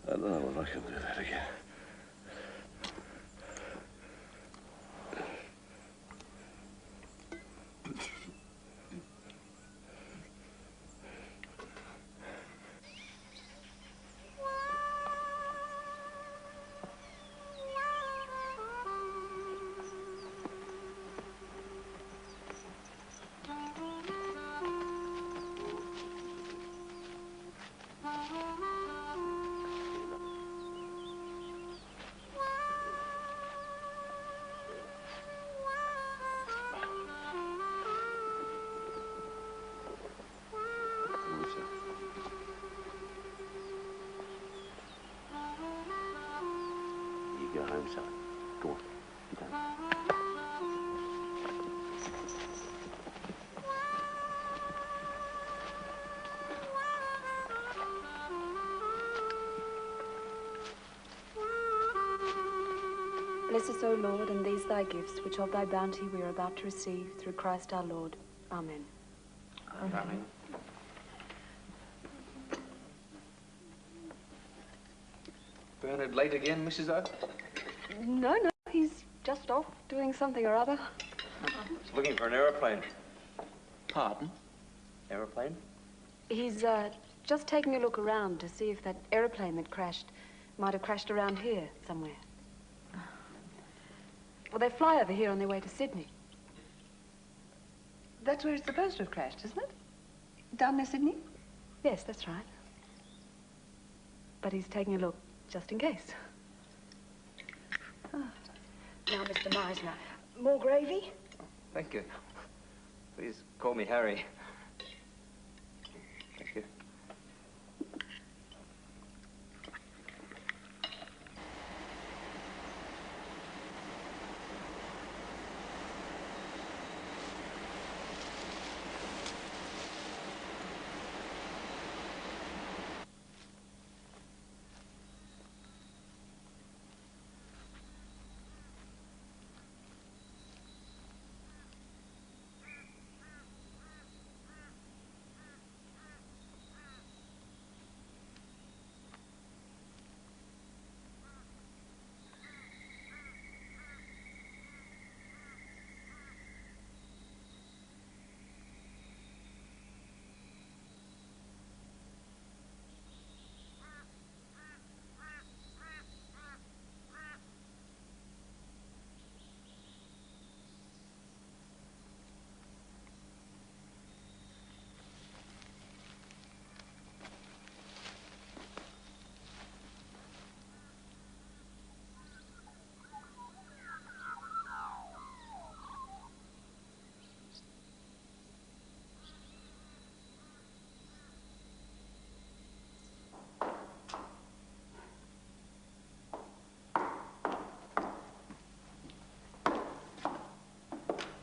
[SPEAKER 11] don't know if I can do that again.
[SPEAKER 7] go home, Sally. Go on. You go.
[SPEAKER 8] Bless us, O Lord, and these thy gifts, which of thy bounty we are about to receive, through Christ our Lord. Amen.
[SPEAKER 3] Amen.
[SPEAKER 2] Bernard late again, Mrs. O?
[SPEAKER 8] No, he's just off doing something or other.
[SPEAKER 3] Looking for an aeroplane.
[SPEAKER 2] Pardon?
[SPEAKER 3] Aeroplane?
[SPEAKER 8] He's just taking a look around to see if that aeroplane that crashed might have crashed around here somewhere. Well, they fly over here on their way to Sydney.
[SPEAKER 4] That's where it's supposed to have crashed, isn't it? Down near Sydney?
[SPEAKER 8] Yes, that's right. But he's taking a look just in case.
[SPEAKER 6] Oh. Now, Mr. Meisner, more gravy?
[SPEAKER 3] Thank you. Please call me Harry. Thank you.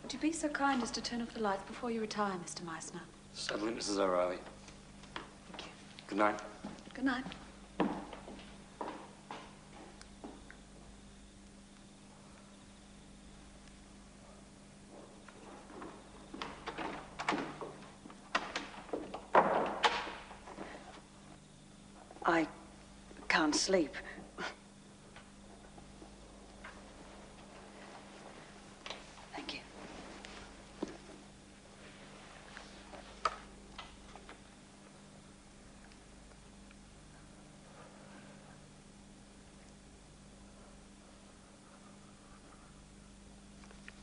[SPEAKER 8] Would you be so kind as to turn off the lights before you retire, Mr. Meisner?
[SPEAKER 3] Certainly, Mrs. O'Reilly.
[SPEAKER 8] Thank you.
[SPEAKER 3] Good night.
[SPEAKER 8] Good night.
[SPEAKER 6] I can't sleep. Thank you.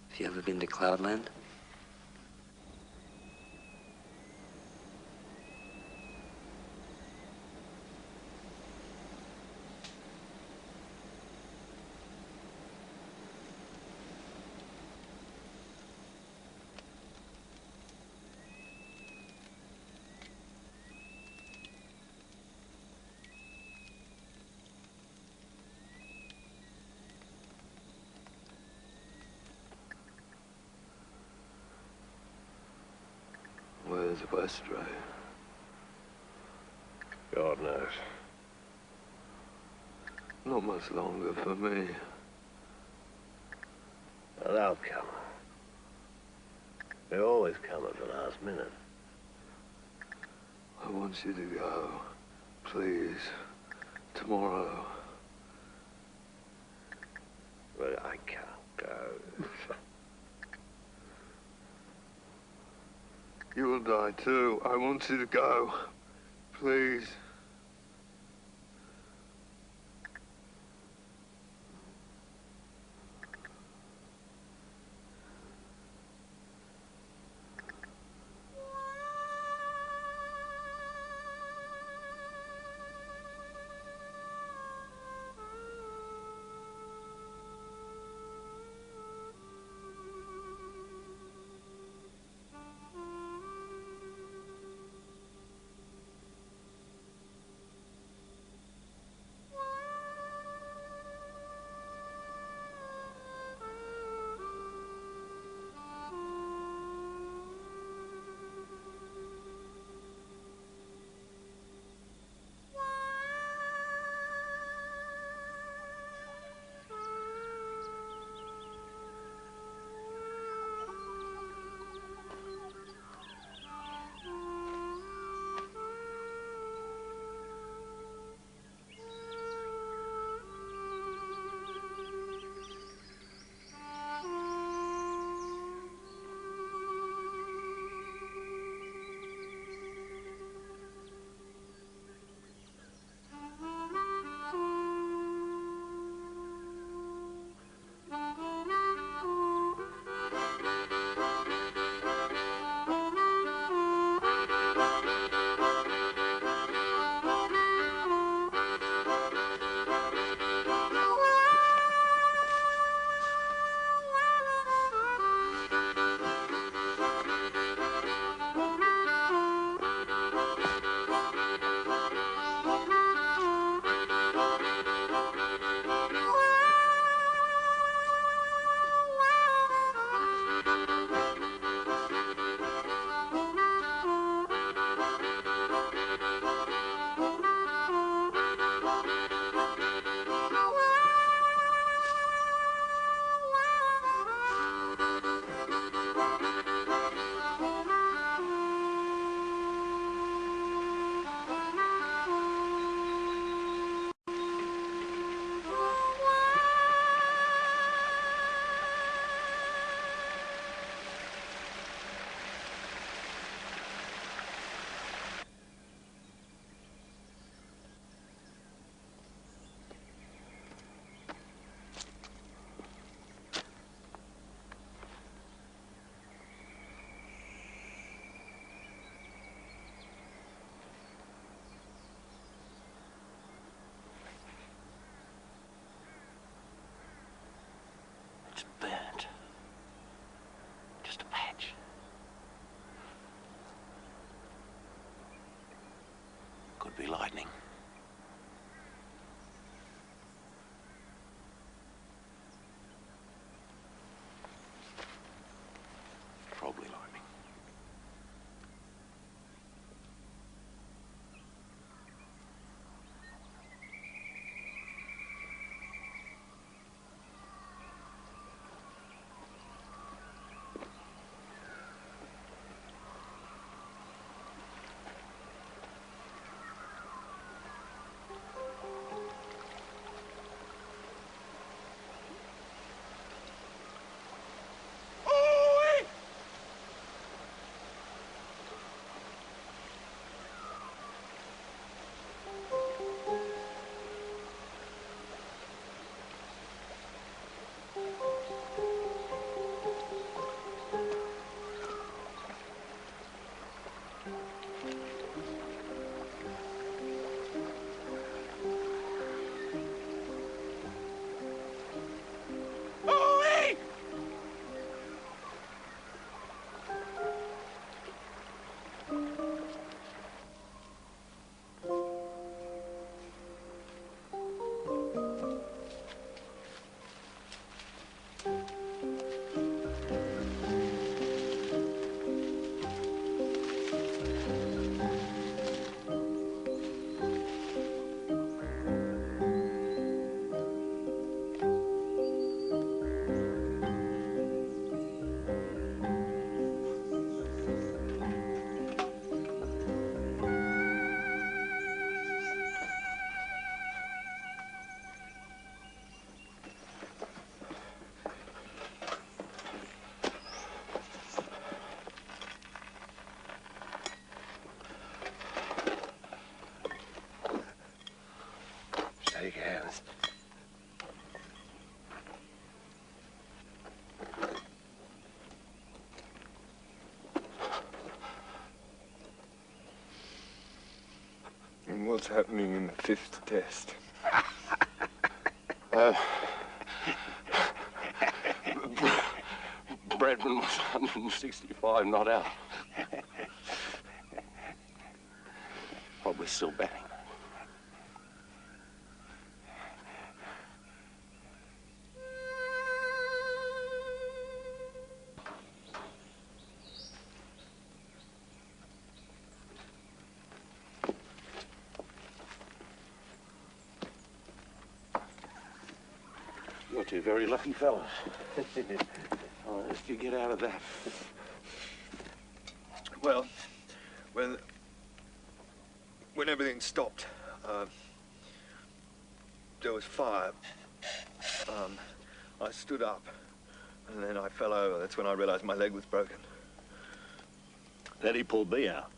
[SPEAKER 3] Have you ever been to Cloudland?
[SPEAKER 15] Where's Westray?
[SPEAKER 7] God knows.
[SPEAKER 15] Not much longer for me.
[SPEAKER 7] Well, they'll come. They always come at the last minute.
[SPEAKER 15] I want you to go. Please. Tomorrow.
[SPEAKER 7] But I can't go.
[SPEAKER 15] You will die too. I want you to go. Please.
[SPEAKER 1] what's happening in the 5th test.
[SPEAKER 12] Bradman was 165 not out. But we're still batting. You're two very lucky fellas. How did you get out of that?
[SPEAKER 1] Well, when everything stopped, there was fire. I stood up, and then I fell over. That's when I realized my leg was broken.
[SPEAKER 9] Then he pulled me out.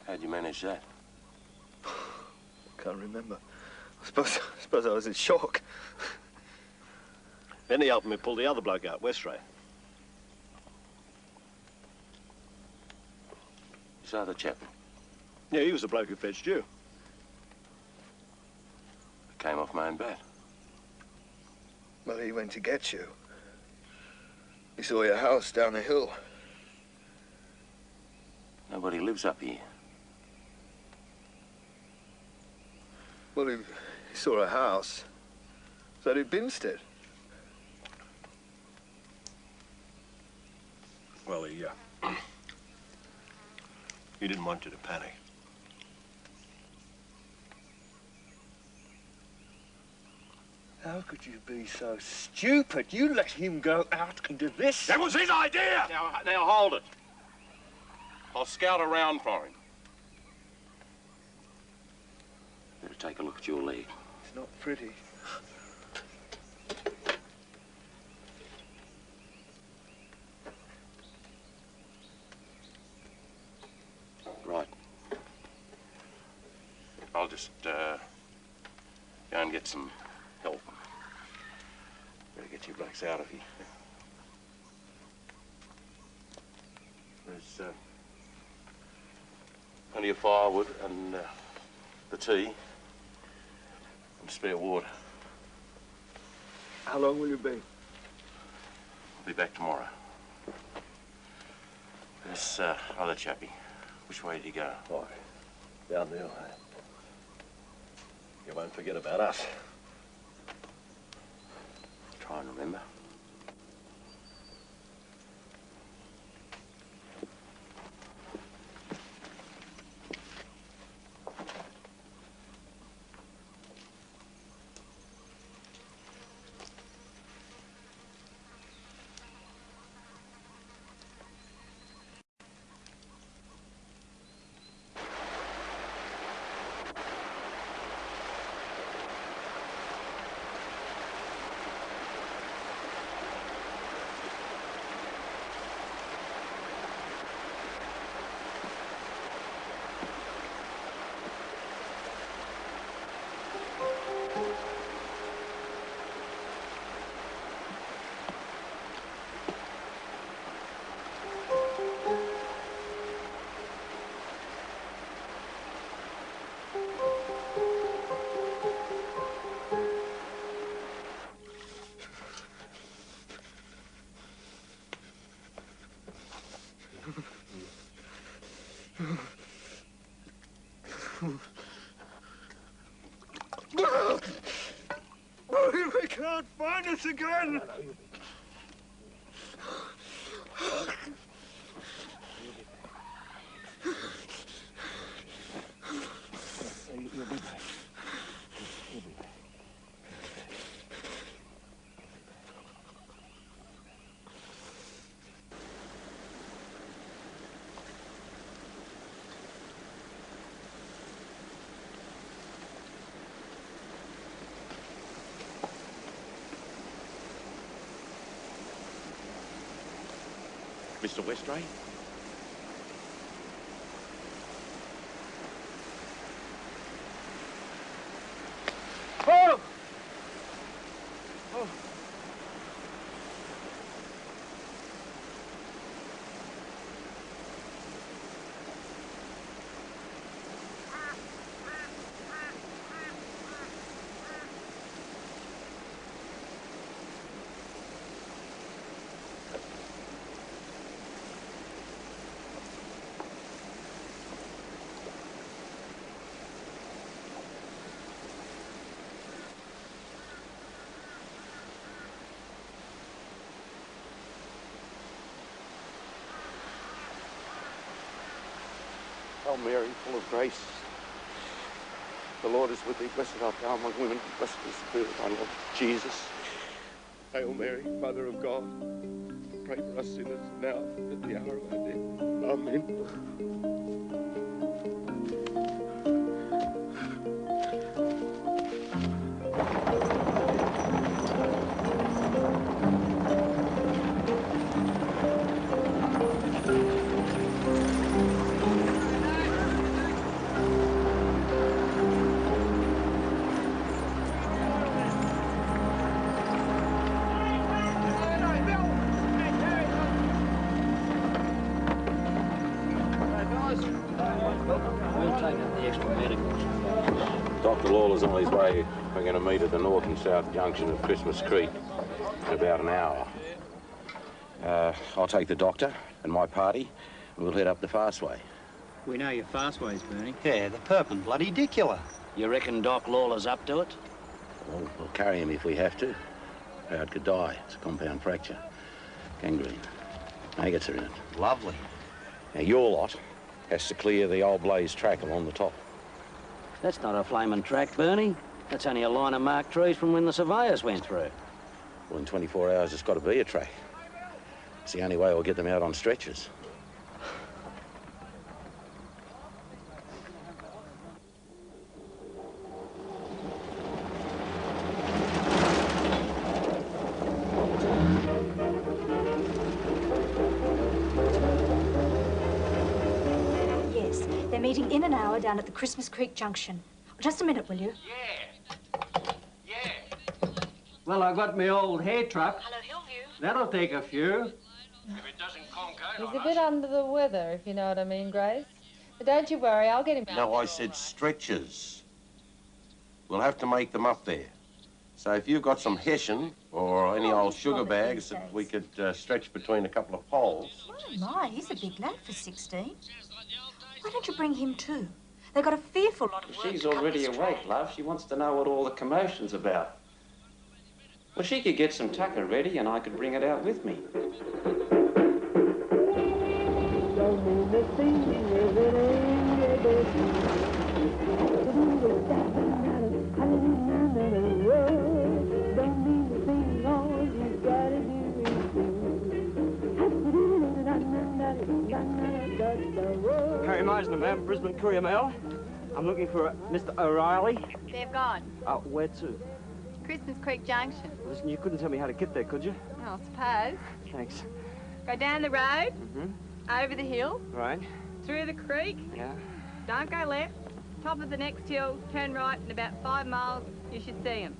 [SPEAKER 12] How'd you manage that?
[SPEAKER 1] Can't remember. I suppose I was in shock.
[SPEAKER 9] Then he helped me pull the other bloke out, Westray.
[SPEAKER 12] This other chap?
[SPEAKER 9] Yeah, he was the bloke who fetched you.
[SPEAKER 12] Came off my own bat.
[SPEAKER 1] Well, he went to get you. He saw your house down the hill.
[SPEAKER 12] Nobody lives up here.
[SPEAKER 1] Well, he saw a house. Is that at Binstead?
[SPEAKER 9] Well, he didn't want you to panic.
[SPEAKER 1] How could you be so stupid? You let him go out into this.
[SPEAKER 12] That was his idea! Now hold it. I'll scout around for him. Better take a look at your leg.
[SPEAKER 1] It's not pretty.
[SPEAKER 12] Right. I'll just go and get some help. Better get you blokes out of here. There's plenty of firewood and the tea and spare water.
[SPEAKER 1] How long will you be?
[SPEAKER 12] I'll be back tomorrow. This other chappie, which way did he go?
[SPEAKER 9] Oh, down the hill, eh? You won't forget about us.
[SPEAKER 12] Try and remember.
[SPEAKER 1] We can't find us again!
[SPEAKER 12] Mr. Westray?
[SPEAKER 1] Oh! Oh!
[SPEAKER 12] Hail Mary, full of grace. The Lord is with thee. Blessed art thou among women. Blessed is the fruit of thy Lord, Jesus. Hail Mary, Mother of God. Pray for us sinners now and at the hour of our death. Amen.
[SPEAKER 14] We'll take up the extra medicals.
[SPEAKER 7] Dr. Lawler's on his way. We're going to meet at the north and south junction of Christmas Creek in about an hour. I'll take the doctor and my party, and we'll head up the Fastway.
[SPEAKER 14] We know your fastways, Bernie.
[SPEAKER 17] Yeah, the perpin' bloody dicular.
[SPEAKER 14] You reckon Doc Lawler's up to it?
[SPEAKER 7] Well, we'll carry him if we have to. Crowd could die. It's a compound fracture. Gangrene. Maggots are in it.
[SPEAKER 17] Lovely.
[SPEAKER 7] Now, your lot has to clear the old blaze track along the top.
[SPEAKER 14] That's not a flaming track, Bernie. That's only a line of marked trees from when the surveyors went through.
[SPEAKER 7] Well, in 24 hours, it's got to be a track. It's the only way we'll get them out on stretchers.
[SPEAKER 5] Yes, they're meeting in an hour down at the Christmas Creek Junction. Just a minute, will you?
[SPEAKER 17] Well, I got my old hay truck. Hello, Hillview. That'll take a few.
[SPEAKER 22] He's a bit under the weather, if you know what I mean, Grace. But don't you worry, I'll get him out.
[SPEAKER 7] No, I said stretchers. We'll have to make them up there. So if you've got some hessian or any old sugar bags that we could stretch between a couple of poles.
[SPEAKER 5] Oh, my, he's a big lad for 16. Why don't you bring him too? They've got a fearful lot of work.
[SPEAKER 3] She's already awake, love. She wants to know what all the commotion's about. Well, she could get some tucker ready and I could bring it out with me.
[SPEAKER 17] Harry Meisner, ma'am, Brisbane Courier Mail. I'm looking for Mr. O'Reilly.
[SPEAKER 21] They've gone.
[SPEAKER 17] Where to?
[SPEAKER 21] Christmas Creek Junction.
[SPEAKER 17] Listen, you couldn't tell me how to get there, could you?
[SPEAKER 21] I suppose.
[SPEAKER 17] Thanks.
[SPEAKER 21] Go down the road,
[SPEAKER 17] Mm-hmm.
[SPEAKER 21] over the hill,
[SPEAKER 17] Right.
[SPEAKER 21] through the creek.
[SPEAKER 17] Yeah.
[SPEAKER 21] Don't go left. Top of the next hill, turn right, in about 5 miles, you should see him.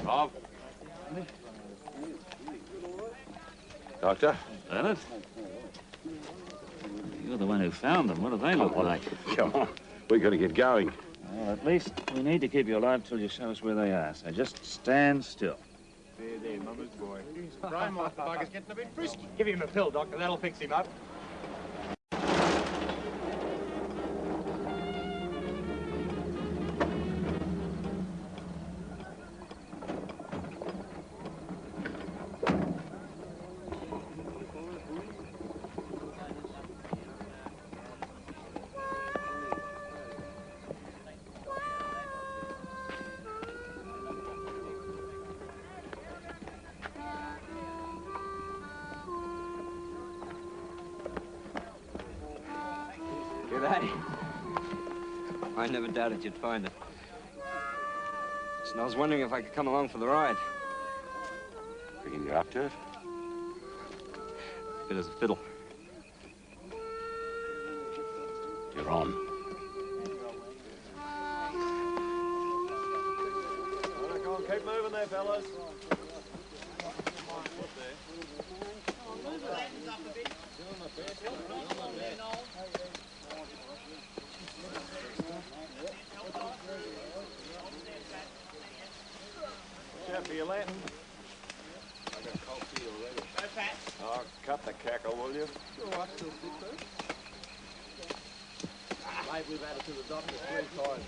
[SPEAKER 7] Bob? Doctor?
[SPEAKER 3] Bernard? You're the one who found them. What do they look like?
[SPEAKER 7] Come on. We've got to get going.
[SPEAKER 3] Well, at least we need to keep you alive till you show us where they are. So just stand still.
[SPEAKER 17] There, Mother's boy. Brian, the bugger's getting a bit frisky. Give him a pill, Doctor. That'll fix him up.
[SPEAKER 3] G'day. I never doubted you'd find it. And I was wondering if I could come along for the ride.
[SPEAKER 7] Reckon you're up to it?
[SPEAKER 3] Fit as a fiddle.
[SPEAKER 7] You're on.
[SPEAKER 11] Go on, keep moving there, fellas. cut the cackle, will you?
[SPEAKER 2] All right, still sit first. Mate, we've added to the doctor 3 times.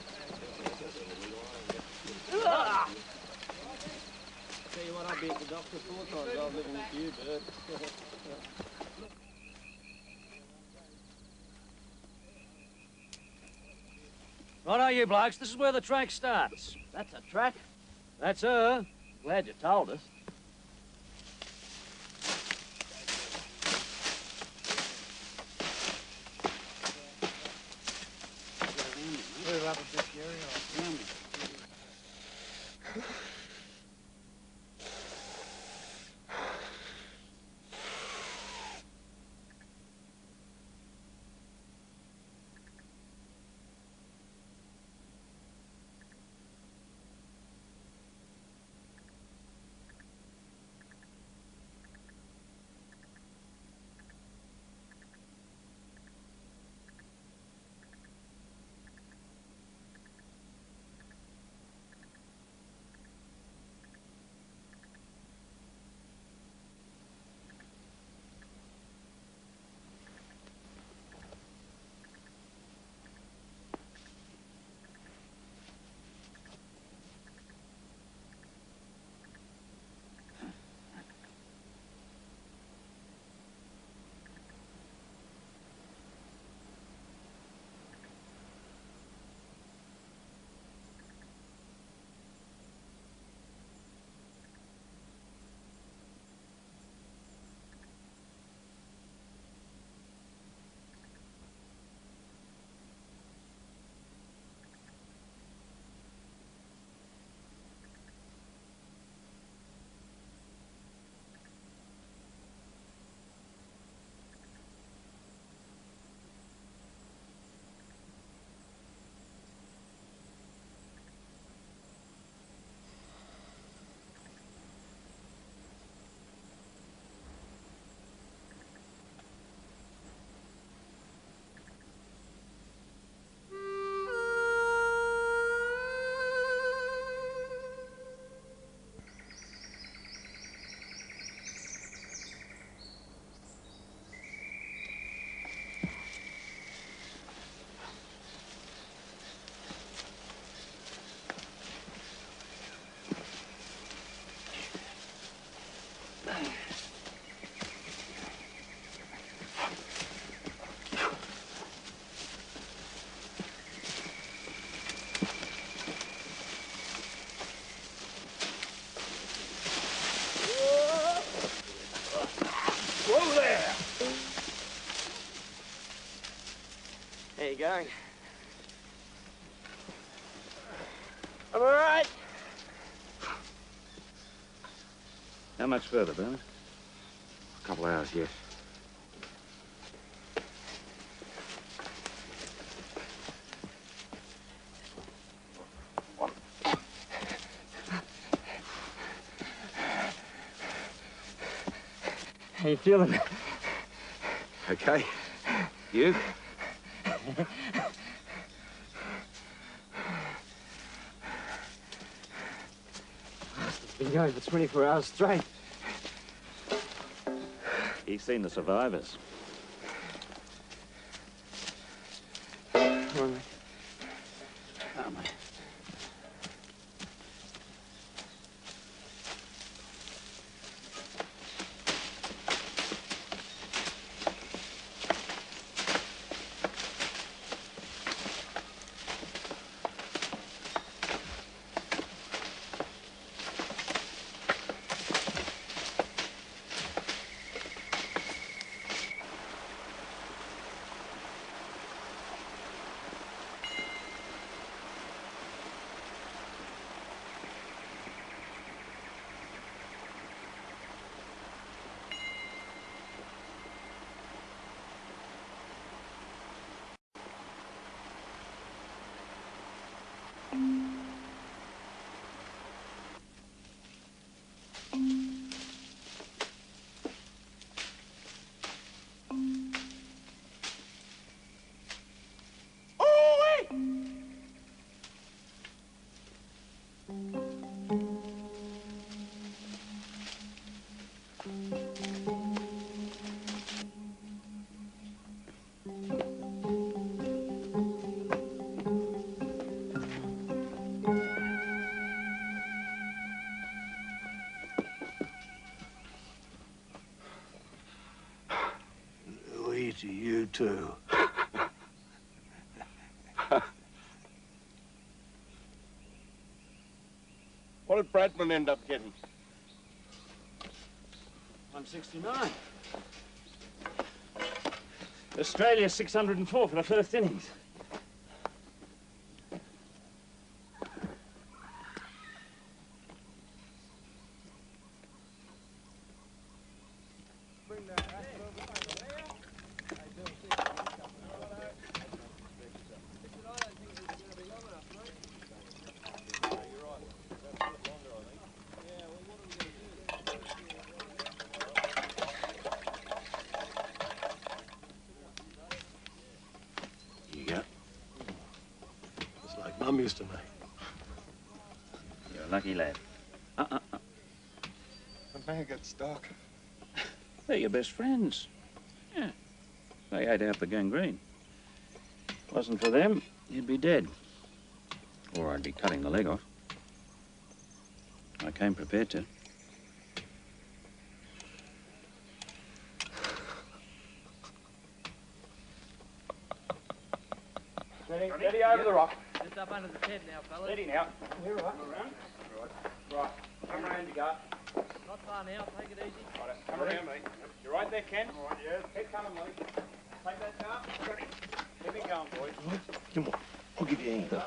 [SPEAKER 17] Ah!
[SPEAKER 2] Tell you what, I beat the doctor 4 times. I was living with you, Bert.
[SPEAKER 17] Righto, you blokes. This is where the track starts. That's a track. That's her. Glad you told us.
[SPEAKER 2] Move up a bit, Gary.
[SPEAKER 17] Whoa there! There you go. I'm all right.
[SPEAKER 13] How much further, Bernard?
[SPEAKER 12] A couple of hours yet.
[SPEAKER 17] How you feeling?
[SPEAKER 12] Okay. You?
[SPEAKER 17] It's been going for 24 hours straight.
[SPEAKER 13] He's seen the survivors.
[SPEAKER 17] Come on, mate.
[SPEAKER 13] Oh, mate.
[SPEAKER 9] you too.
[SPEAKER 12] What did Bradman end up getting?
[SPEAKER 17] 169. Australia 604 for the first innings.
[SPEAKER 9] Mum used to make.
[SPEAKER 13] You're a lucky lad.
[SPEAKER 12] The man gets stuck.
[SPEAKER 13] They're your best friends. Yeah. They ate out the gangrene. Wasn't for them, you'd be dead. Or I'd be cutting the leg off. I came prepared to.
[SPEAKER 17] Ready over the rock.
[SPEAKER 2] Just up under the tent now, fellas.
[SPEAKER 17] Ready now. We're right. Around. Right. Come around, you go.
[SPEAKER 2] Not far now, take it easy.
[SPEAKER 17] Right, come around, mate. You're right there, Ken. All right, yeah. Keep coming, mate. Take that car. Ready. Keep it going, boys.
[SPEAKER 9] Come on, I'll give you a hand.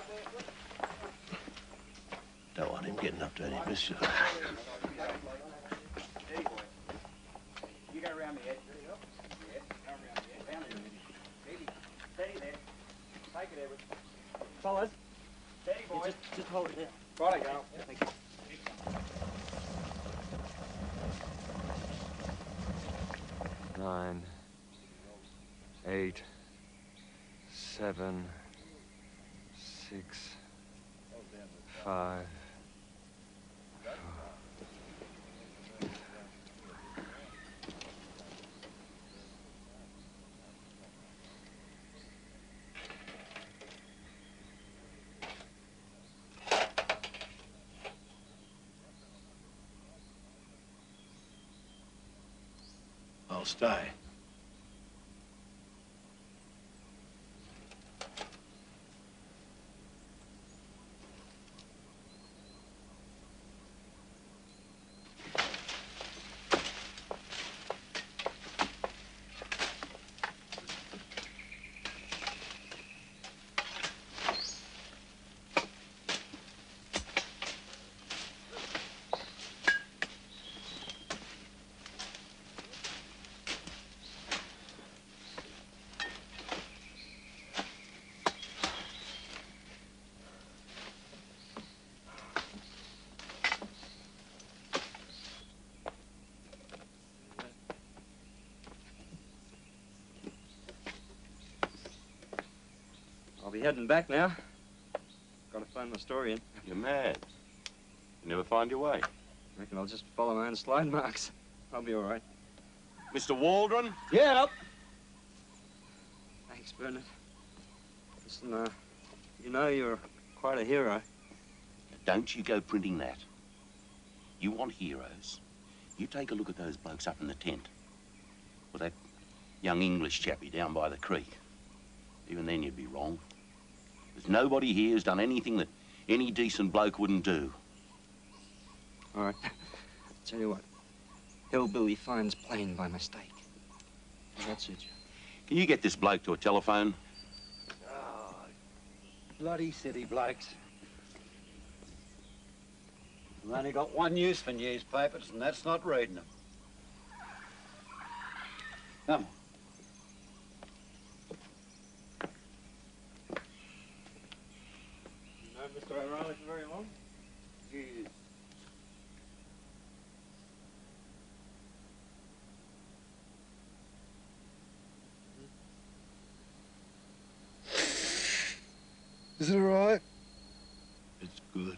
[SPEAKER 9] Don't want him getting up to any mischief.
[SPEAKER 17] You go around the edge. Yes, go around the edge. Down there. Steady. Steady there. Take it, Edward. Fellas. Steady, boys.
[SPEAKER 2] Just hold it there.
[SPEAKER 17] Right, go. Thank you.
[SPEAKER 14] 9, 8, 7, 6, 5.
[SPEAKER 9] I'll stay.
[SPEAKER 3] I'll be heading back now. Got to phone my story in.
[SPEAKER 7] You're mad. You never find your way.
[SPEAKER 3] Reckon I'll just follow my own slide marks. I'll be all right.
[SPEAKER 7] Mr. Waldron?
[SPEAKER 3] Yeah, up. Thanks, Bernard. Listen, you know you're quite a hero.
[SPEAKER 7] Don't you go printing that. You want heroes? You take a look at those blokes up in the tent. With that young English chappie down by the creek. Even then you'd be wrong. There's nobody here who's done anything that any decent bloke wouldn't do.
[SPEAKER 3] All right. Tell you what. Hillbilly finds plane by mistake. Does that suit you?
[SPEAKER 7] Can you get this bloke to a telephone?
[SPEAKER 16] Oh, bloody city blokes. We've only got one use for newspapers, and that's not reading them. Come on.
[SPEAKER 17] Mr. O'Reilly for very long?
[SPEAKER 16] Yes.
[SPEAKER 1] Is it all right?
[SPEAKER 9] It's good.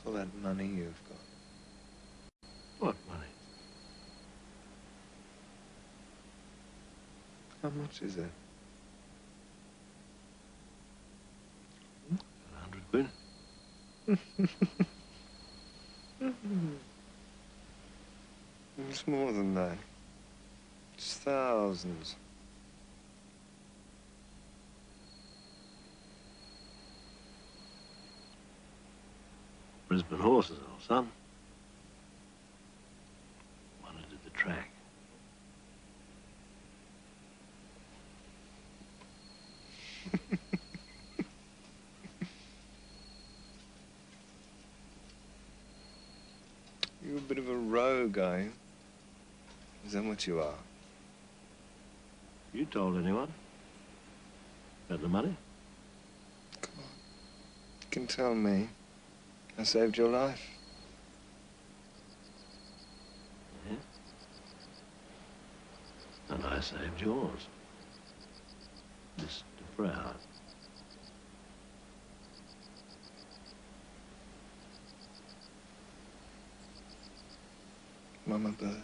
[SPEAKER 1] All that money you've got.
[SPEAKER 9] What money?
[SPEAKER 1] How much is it?
[SPEAKER 9] 100 quid.
[SPEAKER 1] It's more than that. It's thousands.
[SPEAKER 9] Brisbane horses, old son. One that did the track.
[SPEAKER 1] You're a bit of a rogue, are you? Is that what you are?
[SPEAKER 9] You told anyone? About the money?
[SPEAKER 1] You can tell me. I saved your life.
[SPEAKER 9] Yeah. And I saved yours. Mr. Proud.
[SPEAKER 1] Mama bird.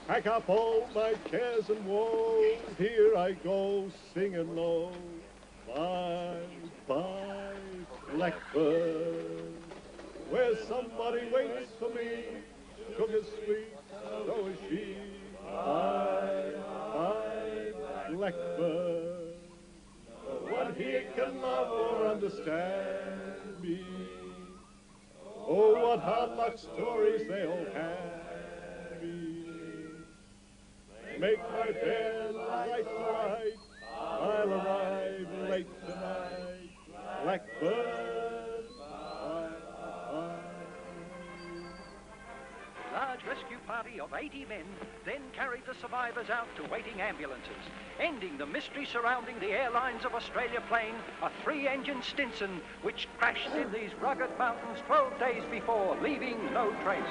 [SPEAKER 11] Pack up all my cares and woes, here I go singing low. Bye, bye, blackbird, where somebody waits for me, cook as sweet, so is she. Bye, bye, blackbird, no one here can love or understand me. Oh, what hard luck stories they all have. Make my bed right tonight, I'll arrive late tonight. Blackbird, bye, bye.
[SPEAKER 18] Large rescue party of 80 men then carried the survivors out to waiting ambulances, ending the mystery surrounding the Airlines of Australia plane, a 3-engine Stinson which crashed in these rugged mountains 12 days before, leaving no trace.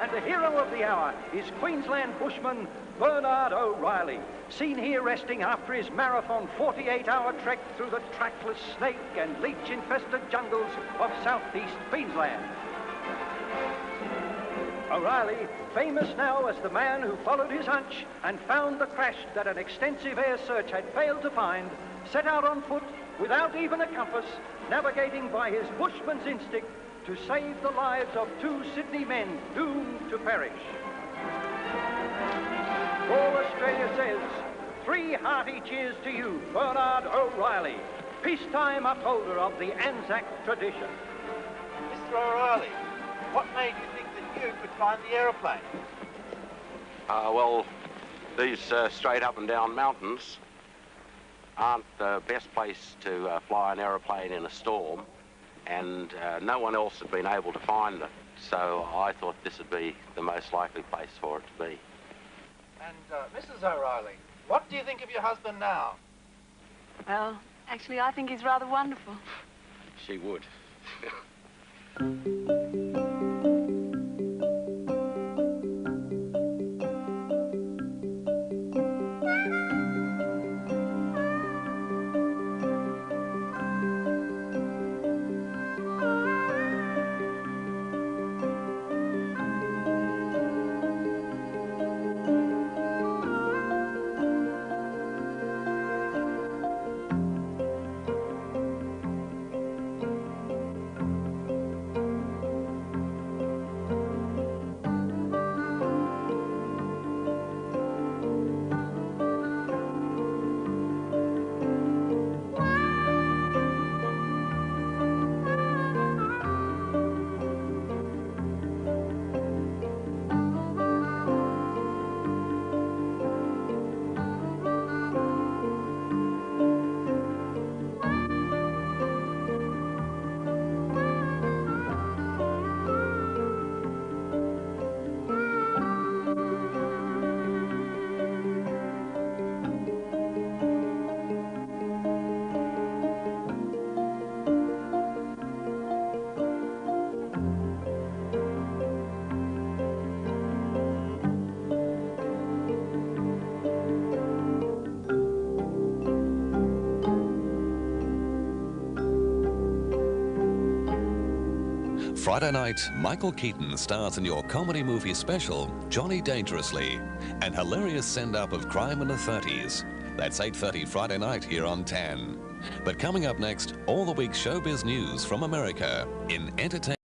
[SPEAKER 18] And the hero of the hour is Queensland bushman Bernard O'Reilly, seen here resting after his marathon 48-hour trek through the trackless snake and leech-infested jungles of southeast Queensland. O'Reilly, famous now as the man who followed his hunch and found the crash that an extensive air search had failed to find, set out on foot without even a compass, navigating by his bushman's instinct to save the lives of 2 Sydney men doomed to perish. All Australia says, 3 hearty cheers to you, Bernard O'Reilly, peacetime upholder of the Anzac tradition.
[SPEAKER 20] Mr. O'Reilly, what made you think that you could find the aeroplane?
[SPEAKER 7] Well, these straight up and down mountains aren't the best place to fly an aeroplane in a storm, and no one else had been able to find it, so I thought this would be the most likely place for it to be.
[SPEAKER 20] And Mrs. O'Reilly, what do you think of your husband now?
[SPEAKER 8] Well, actually, I think he's rather wonderful.
[SPEAKER 7] She would.
[SPEAKER 10] Friday night, Michael Keaton stars in your comedy movie special, Johnny Dangerously, an hilarious send-up of crime in the 30s. That's 8:30 Friday night here on 10. But coming up next, all the week's showbiz news from America in entertainment.